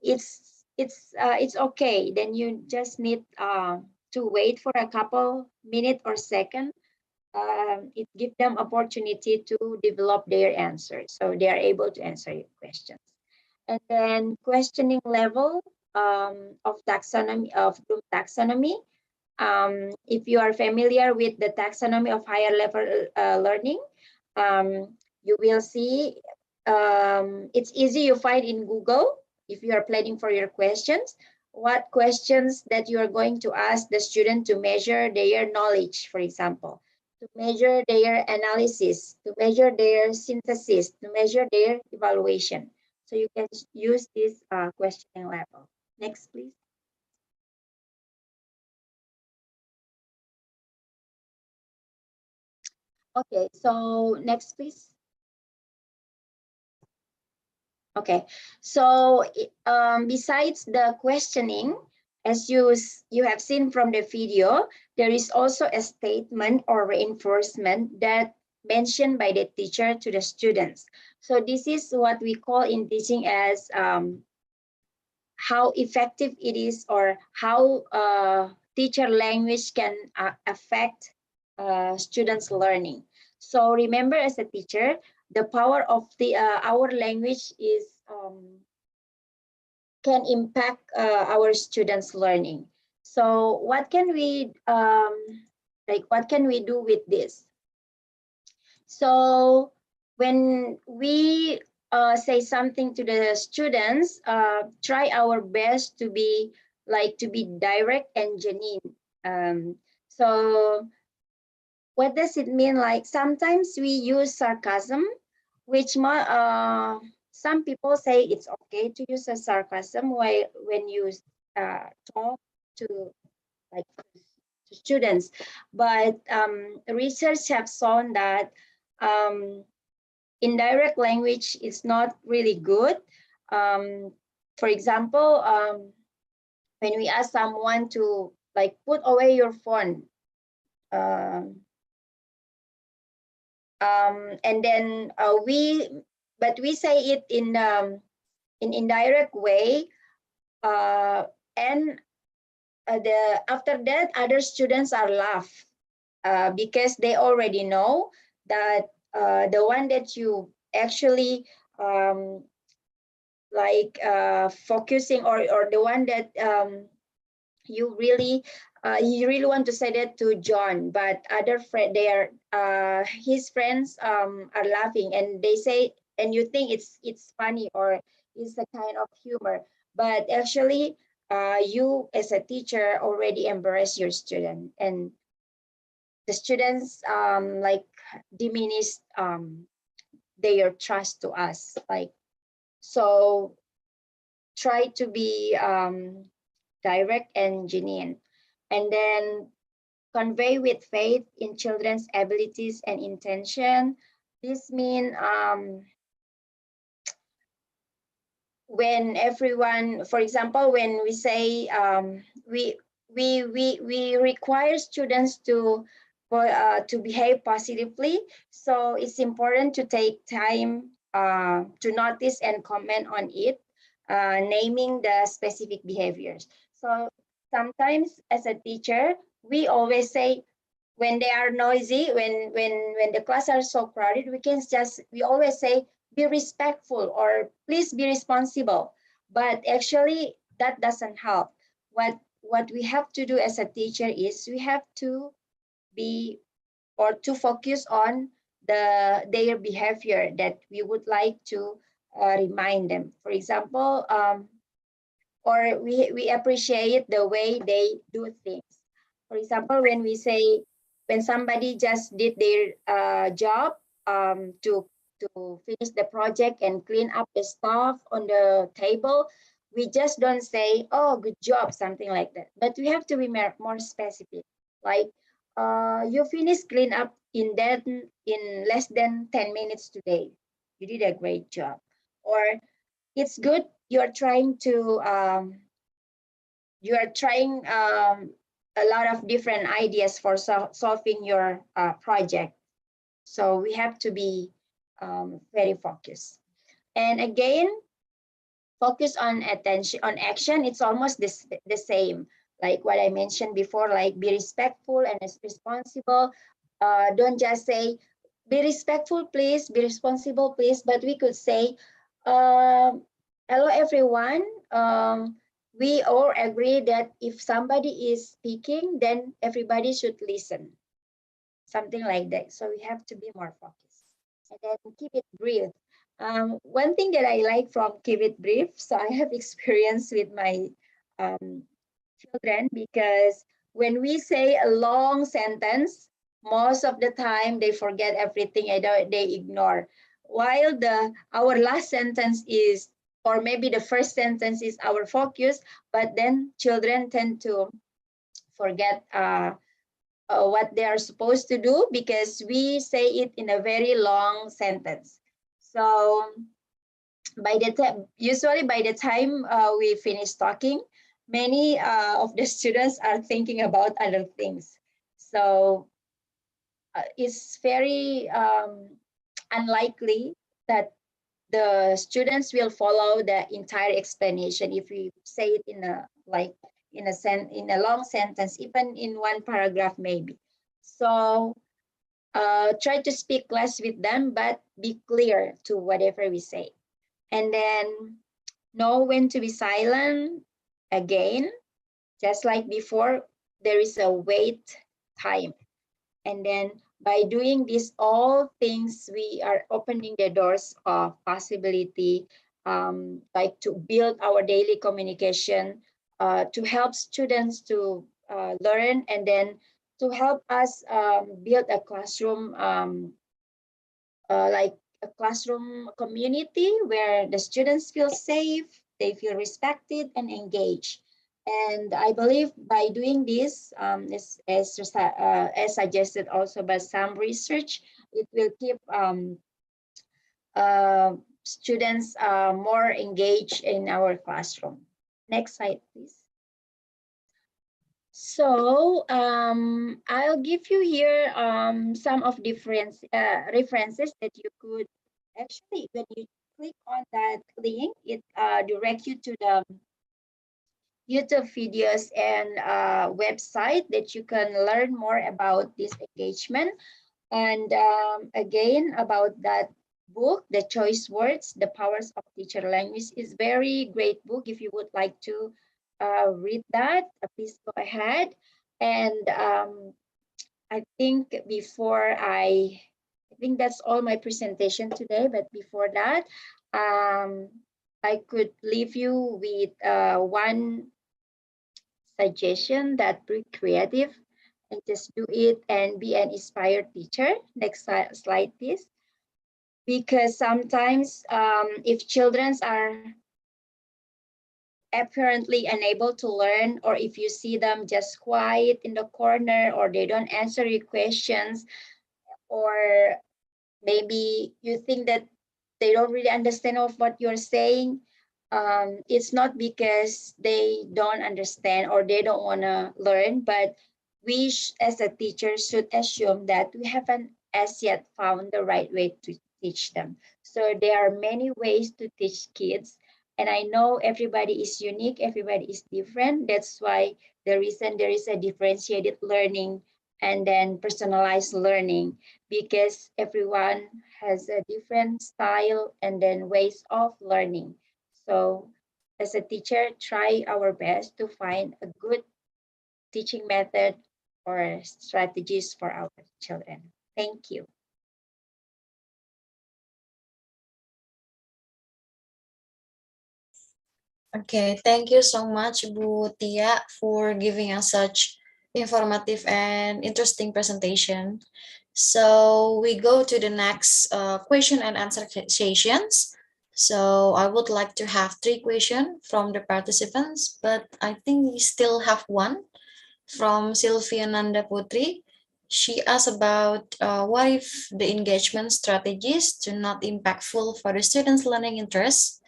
it's okay. Then you just need to wait for a couple minutes or seconds. It gives them opportunity to develop their answers, so they are able to answer your questions. And then questioning level of taxonomy, of Bloom taxonomy. If you are familiar with the taxonomy of higher level learning, you will see it's easy, you find in Google if you are planning for your questions, what questions that you are going to ask the student to measure their knowledge, for example, to measure their analysis, to measure their synthesis, to measure their evaluation. So you can use this questioning level. Next, please. Okay, so next, please. Okay, so besides the questioning, as you have seen from the video, there is also a statement or reinforcement that mentioned by the teacher to the students. So this is what we call in teaching as how effective it is, or how teacher language can affect students' learning. So remember, as a teacher, the power of our language is can impact our students' learning. So what can we what can we do with this? So when we say something to the students, try our best to be direct and genuine. So what does it mean? Like sometimes we use sarcasm, which some people say it's okay to use a sarcasm when you talk to students, but research have shown that indirect language is not really good. For example, when we ask someone to like put away your phone, and then we say it in indirect way, and after that other students are laugh because they already know that the one that you actually focusing, or the one that you really want to say that to John, but other friend, they are his friends are laughing, and they say, and you think it's funny or it's a kind of humor, but actually you as a teacher already embarrass your student, and the students like diminish their trust to us. Like, so try to be direct and genuine, and then convey with faith in children's abilities and intention. This means when everyone, for example, when we say we require students to behave positively, so it's important to take time to notice and comment on it, naming the specific behaviors. So sometimes as a teacher, we always say, when they are noisy, when the class are so crowded, we always say, be respectful or please be responsible. But actually that doesn't help. What we have to do as a teacher is we have to be, or to focus on their behavior that we would like to remind them. For example, or we appreciate the way they do things. For example, when we say, when somebody just did their job to finish the project and clean up the stuff on the table, we just don't say, oh, good job, something like that. But we have to be more specific. Like, you finished clean up in less than 10 minutes today. You did a great job. Or it's good, you're trying a lot of different ideas for solving your project. So we have to be very focused. And again, focus on attention, on action. It's almost the same, like what I mentioned before, like be respectful and responsible. Don't just say, be respectful, please, be responsible, please, but we could say, hello, everyone. We all agree that if somebody is speaking, then everybody should listen. Something like that. So we have to be more focused. And then keep it brief. One thing that I like from keep it brief, so I have experience with my children, because when we say a long sentence, most of the time they forget everything and they ignore. While our last sentence is, or maybe the first sentence is our focus, but then children tend to forget what they are supposed to do because we say it in a very long sentence. So usually by the time we finish talking, many of the students are thinking about other things. So it's very unlikely that the students will follow the entire explanation if we say it in a long sentence, even in one paragraph maybe. So try to speak less with them, but be clear to whatever we say. And then know when to be silent. Again, just like before, there is a wait time. And then by doing these all things, we are opening the doors of possibility, like to build our daily communication, to help students to learn, and then to help us build a classroom, like a classroom community where the students feel safe, they feel respected and engaged. And I believe by doing this, as suggested also by some research, it will keep students are more engaged in our classroom. Next slide, please. So I'll give you here some of different references that you could actually, when you click on that link, it directs you to the YouTube videos and website that you can learn more about this engagement. And again, about that book, The Choice Words, The Powers of Teacher Language, is very great book. If you would like to read that, please go ahead. And I think I think that's all my presentation today. But before that, I could leave you with one suggestion, that be creative and just do it and be an inspired teacher. Next slide, please. Because sometimes if children are apparently unable to learn, or if you see them just quiet in the corner, or they don't answer your questions, or maybe you think that they don't really understand of what you're saying, it's not because they don't understand or they don't want to learn, but we as a teacher should assume that we haven't as yet found the right way to teach them. So there are many ways to teach kids, and I know everybody is unique, everybody is different. That's why the reason there is a differentiated learning and then personalized learning, because everyone has a different style and then ways of learning. So as a teacher, try our best to find a good teaching method or strategies for our children. Thank you. Okay, thank you so much, Bu Tia, for giving us such informative and interesting presentation. So we go to the next question and answer sessions. So I would like to have 3 questions from the participants, but I think we still have one from Sylvia Nanda Putri. She asked about what if the engagement strategies do not impactful for the students' learning interests.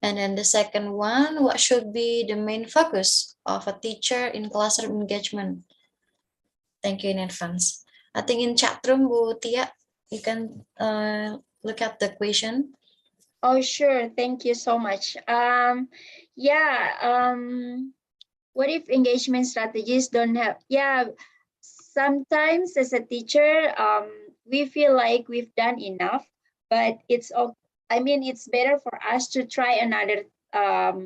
And then the second one, what should be the main focus of a teacher in classroom engagement? Thank you in advance. I think in chat room, Bu Tia, you can look at the question. Oh, sure. Thank you so much. What if engagement strategies don't have, sometimes as a teacher, we feel like we've done enough, but it's better for us to try another,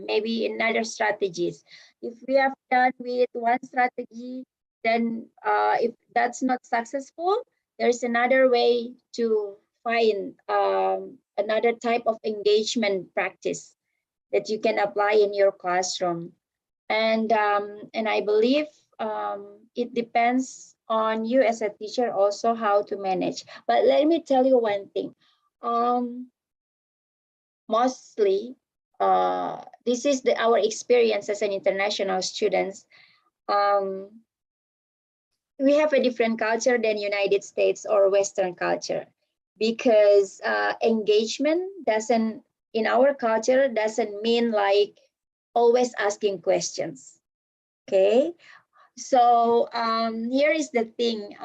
maybe another strategies. If we have done with one strategy, then if that's not successful, there's another way to find another type of engagement practice that you can apply in your classroom. And I believe it depends on you as a teacher also how to manage. But let me tell you one thing. Mostly, this is our experience as an international students. We have a different culture than United States or Western culture, because engagement doesn't, in our culture, doesn't mean like always asking questions. Okay, so here is the thing,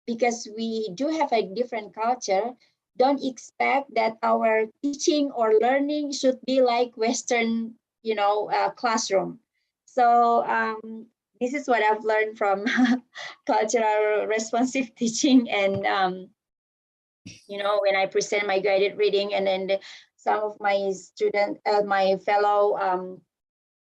because we do have a different culture, don't expect that our teaching or learning should be like Western, classroom. So this is what I've learned from cultural responsive teaching, and when I present my guided reading, and then some of my students, my fellow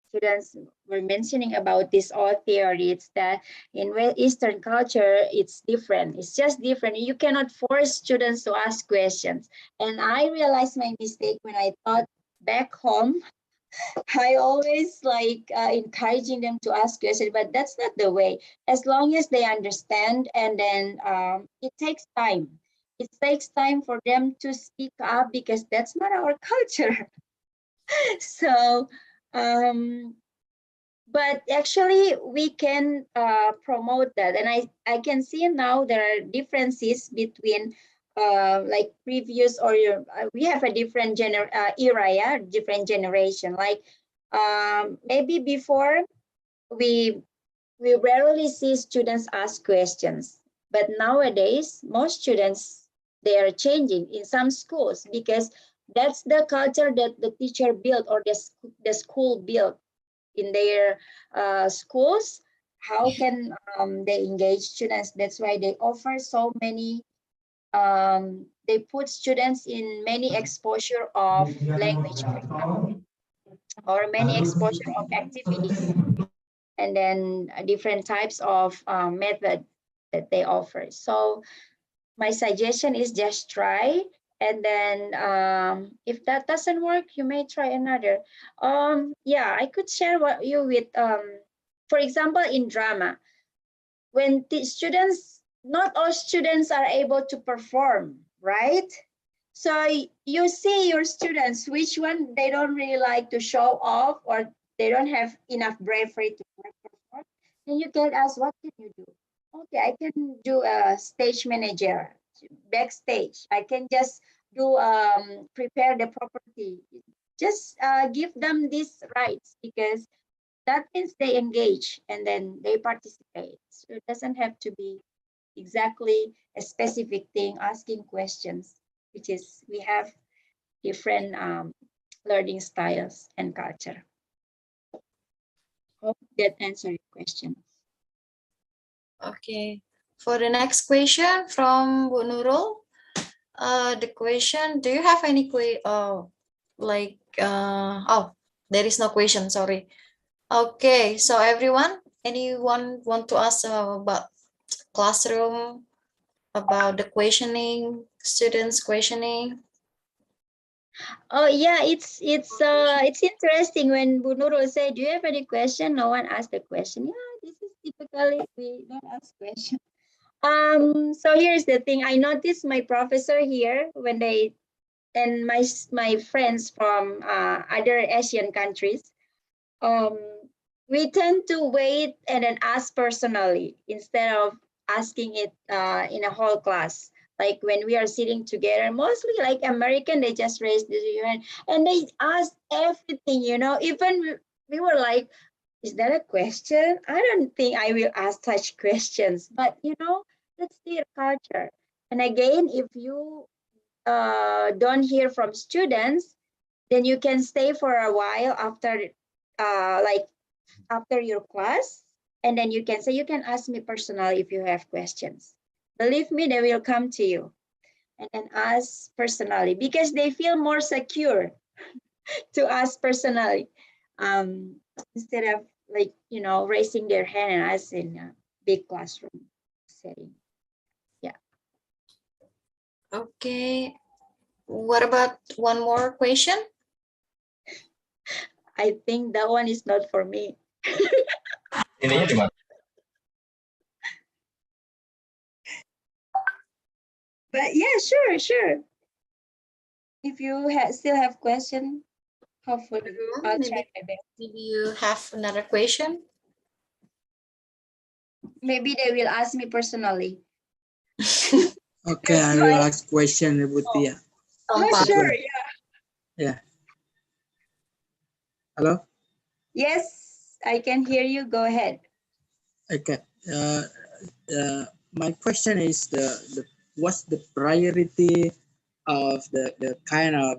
students were mentioning about this all theory. It's that in Eastern culture, it's different. It's just different. You cannot force students to ask questions. And I realized my mistake when I thought back home. I always like encouraging them to ask questions, but that's not the way. As long as they understand, and then it takes time. It takes time for them to speak up, because that's not our culture. So, but actually we can promote that. And I can see now there are differences between like previous, or we have a different era, yeah, different generation. Like maybe before we rarely see students ask questions, but nowadays most students, they are changing in some schools, because that's the culture that the teacher built, or the school built in their schools. How can they engage students? That's why they offer so many, they put students in many exposure of language, for example, or many exposure of activities, and then different types of method that they offer. So my suggestion is just try, and then if that doesn't work, you may try another. Yeah, I could share what you with, for example, in drama, when the students, not all students are able to perform, right? So you see your students, which one they don't really like to show off, or they don't have enough bravery to perform, and you can ask, what can you do? Okay, I can do a stage manager, backstage. I can just do prepare the property. Just give them these rights, because that means they engage and then they participate. So it doesn't have to be exactly a specific thing, asking questions, which is, we have different learning styles and culture. Hope that answered your question. Okay. For the next question from Bu Nurul, the question: do you have any there is no question. Sorry. Okay. So everyone, anyone want to ask about classroom, about the questioning, students questioning? Oh yeah, it's interesting when Bu Nurul say, do you have any question? No one asked the question. Yeah, this is typically, we don't ask questions. So here's the thing. I noticed my professor here, when they, and my friends from other Asian countries, we tend to wait and then ask personally, instead of asking it in a whole class. Like when we are sitting together, mostly like American, they just raise the hand and they ask everything, you know. Even we were like, is that a question? I don't think I will ask such questions, but you know, that's their culture. And again, if you don't hear from students, then you can stay for a while after, like after your class, and then you can say, you can ask me personally if you have questions. Believe me, they will come to you and ask personally, because they feel more secure to ask personally, instead of, like, you know, raising their hand and ask in a big classroom setting. Yeah. Okay. What about one more question? I think that one is not for me. But yeah, sure. If you still have question, hopefully I'll try my best. Maybe you have another question. Maybe they will ask me personally. Okay, I will ask question, Bu Tia. Oh, sure, Yeah. Hello? yes, I can hear you. Go ahead. Okay. My question is what's the priority of the kind of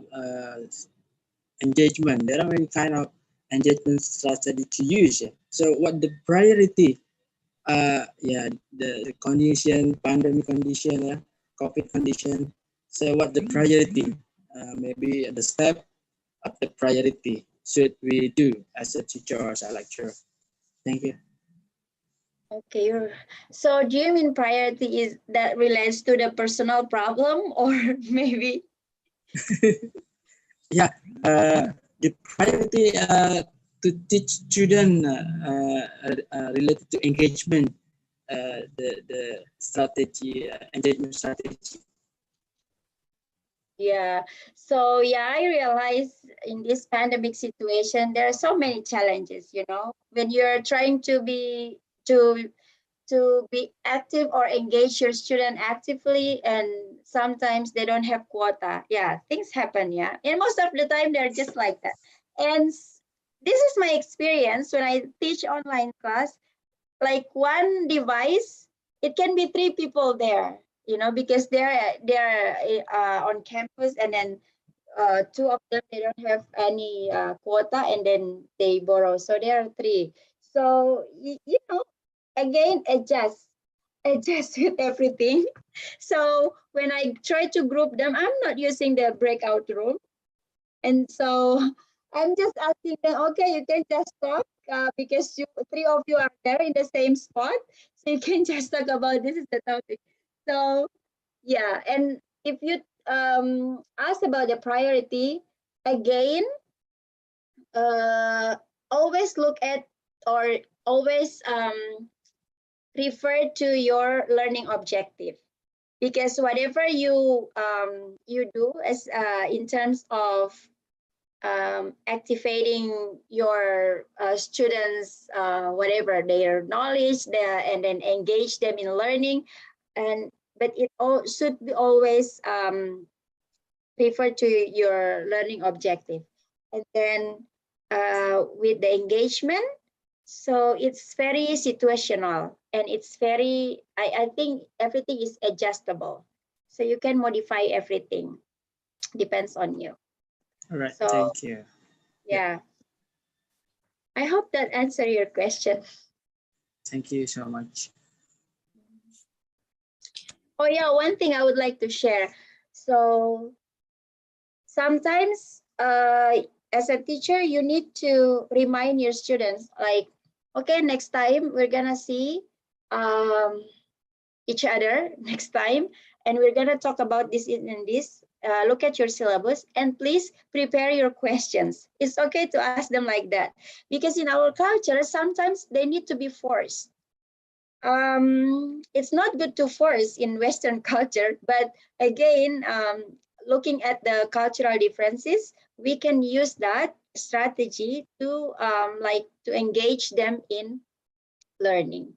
engagement? There are many kind of engagement strategy to use. Yeah? So what the priority? The condition, pandemic condition, yeah, COVID condition. So what the priority? Maybe the step of the priority should we do as a teacher or as a lecturer? Thank you. Okay, so do you mean priority is that relates to the personal problem, or maybe? Yeah, the priority to teach students related to engagement, the strategy, engagement strategy. Yeah, so yeah, I realize in this pandemic situation, there are so many challenges, you know, when you're trying to to be active or engage your student actively, and sometimes they don't have quota. Yeah, things happen. Yeah, and most of the time they're just like that. And this is my experience when I teach online class. Like one device, it can be 3 people there, because they're on campus, and then 2 of them, they don't have any quota, and then they borrow, so there are 3. So again, adjust with everything. So when I try to group them, I'm not using the breakout room, and so I'm just asking them, okay, you can just talk, because 3 of you are there in the same spot, so you can just talk about this is the topic. So yeah, and if you ask about the priority, again, always look at, or always refer to your learning objective, because whatever you do as in terms of activating your students, whatever their knowledge, and then engage them in learning, but it all should be always refer to your learning objective. And then with the engagement, so it's very situational, and it's very, I think everything is adjustable. So you can modify everything, depends on you. All right, So, thank you. Yeah. I hope that answered your question. Thank you so much. Oh yeah, one thing I would like to share. So sometimes as a teacher, you need to remind your students, like, okay, next time we're gonna see each other next time, and we're gonna talk about this and this. Look at your syllabus, and please prepare your questions. It's okay to ask them like that, because in our culture, sometimes they need to be forced. It's not good to force in Western culture, but again, looking at the cultural differences, we can use that strategy to to engage them in learning.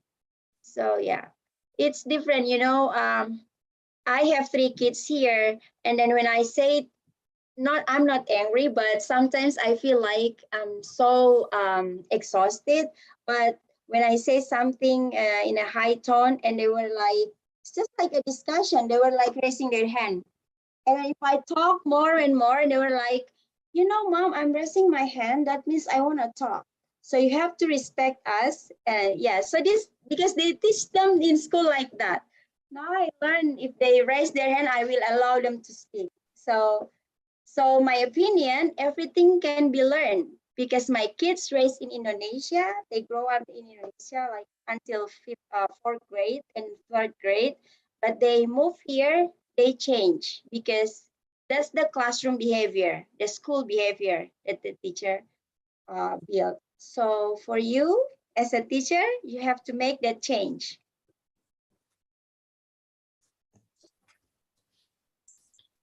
So yeah, it's different, I have 3 kids here, and then when I say, I'm not angry, but sometimes I feel like I'm so exhausted. But when I say something in a high tone, and they were like, it's just like a discussion, they were like raising their hand. And if I talk more and more, they were like, Mom, I'm raising my hand, that means I want to talk. So you have to respect us. Yeah, so this, because they teach them in school like that. Now I learn, if they raise their hand, I will allow them to speak. So my opinion, everything can be learned, because my kids raised in Indonesia, they grow up in Indonesia like until 4th grade and 3rd grade, but they move here, they change, because that's the classroom behavior, the school behavior that the teacher built. So for you as a teacher, you have to make that change.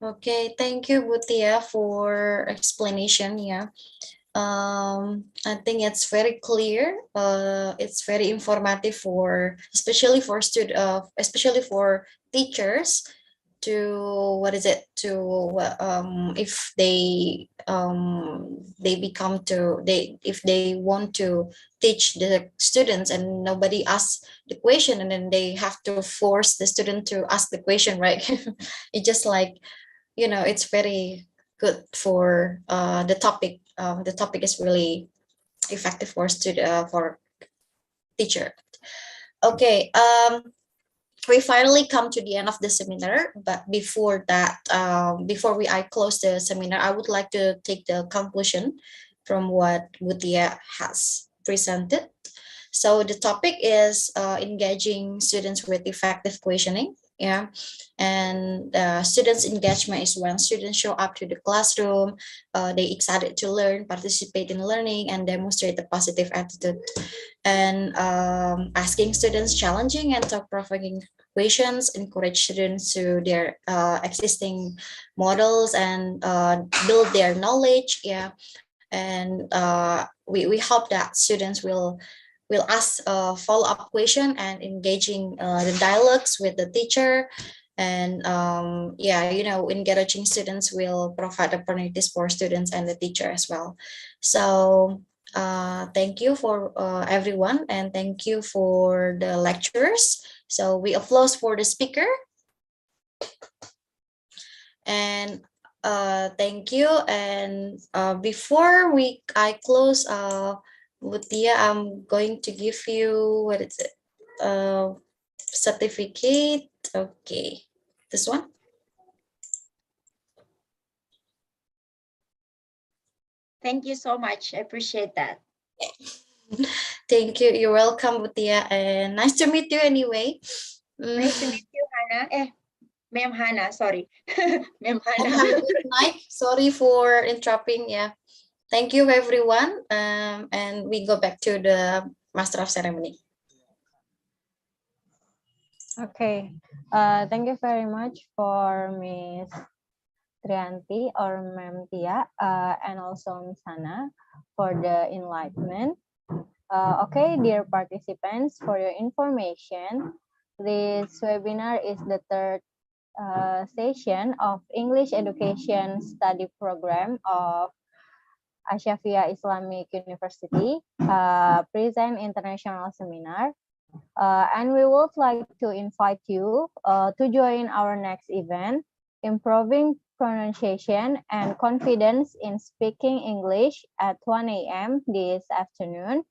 Okay, thank you, Butia, for explanation. Yeah, I think it's very clear. It's very informative especially for especially for teachers to if if they want to teach the students and nobody asks the question, and then they have to force the student to ask the question, right? It's just like, it's very good for the topic. The topic is really effective for teacher. Okay, we finally come to the end of the seminar, but before that, before I close the seminar, I would like to take the conclusion from what Butia has presented. So the topic is engaging students with effective questioning. Yeah, and students' engagement is when students show up to the classroom, they excited to learn, participate in learning, and demonstrate a positive attitude. And asking students challenging and thought-provoking questions encourage students to their existing models and build their knowledge. Yeah, and we hope that students will will ask a follow-up question and engaging the dialogues with the teacher. And yeah, you know, encouraging students will provide opportunities for students and the teacher as well. So thank you for everyone, and thank you for the lecturers. So we applause for the speaker. And thank you. And before I close, Mutia, I'm going to give you, what is it? Certificate. Okay, this one. Thank you so much. I appreciate that. Thank you. You're welcome, Mutia, and nice to meet you anyway. Nice to meet you, Hana. Ma'am Hana, sorry. Ma'am Hana. Have a good night. Sorry for interrupting. Yeah. Thank you, everyone. And we go back to the Master of Ceremony. Okay. Thank you very much for Miss Tryanti or Ma'am Tia, and also Miss Hana for the enlightenment. Okay, dear participants, for your information, this webinar is the third session of English Education Study Program of Assyafi'iyah Islamic University, present international seminar. And we would like to invite you to join our next event, Improving Pronunciation and Confidence in Speaking English at 1 a.m. this afternoon.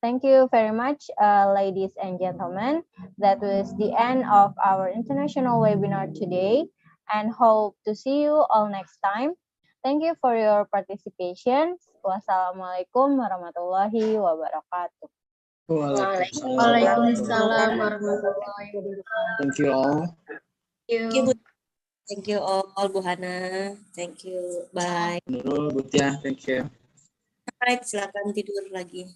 Thank you very much, ladies and gentlemen. That was the end of our international webinar today, and hope to see you all next time. Thank you for your participation. Wassalamualaikum warahmatullahi wabarakatuh. Waalaikumsalam warahmatullahi wabarakatuh. Thank you all. Thank you all, Bu Hana. Thank you. Bye. Nurul, Butia, thank you. Baik, silakan tidur lagi.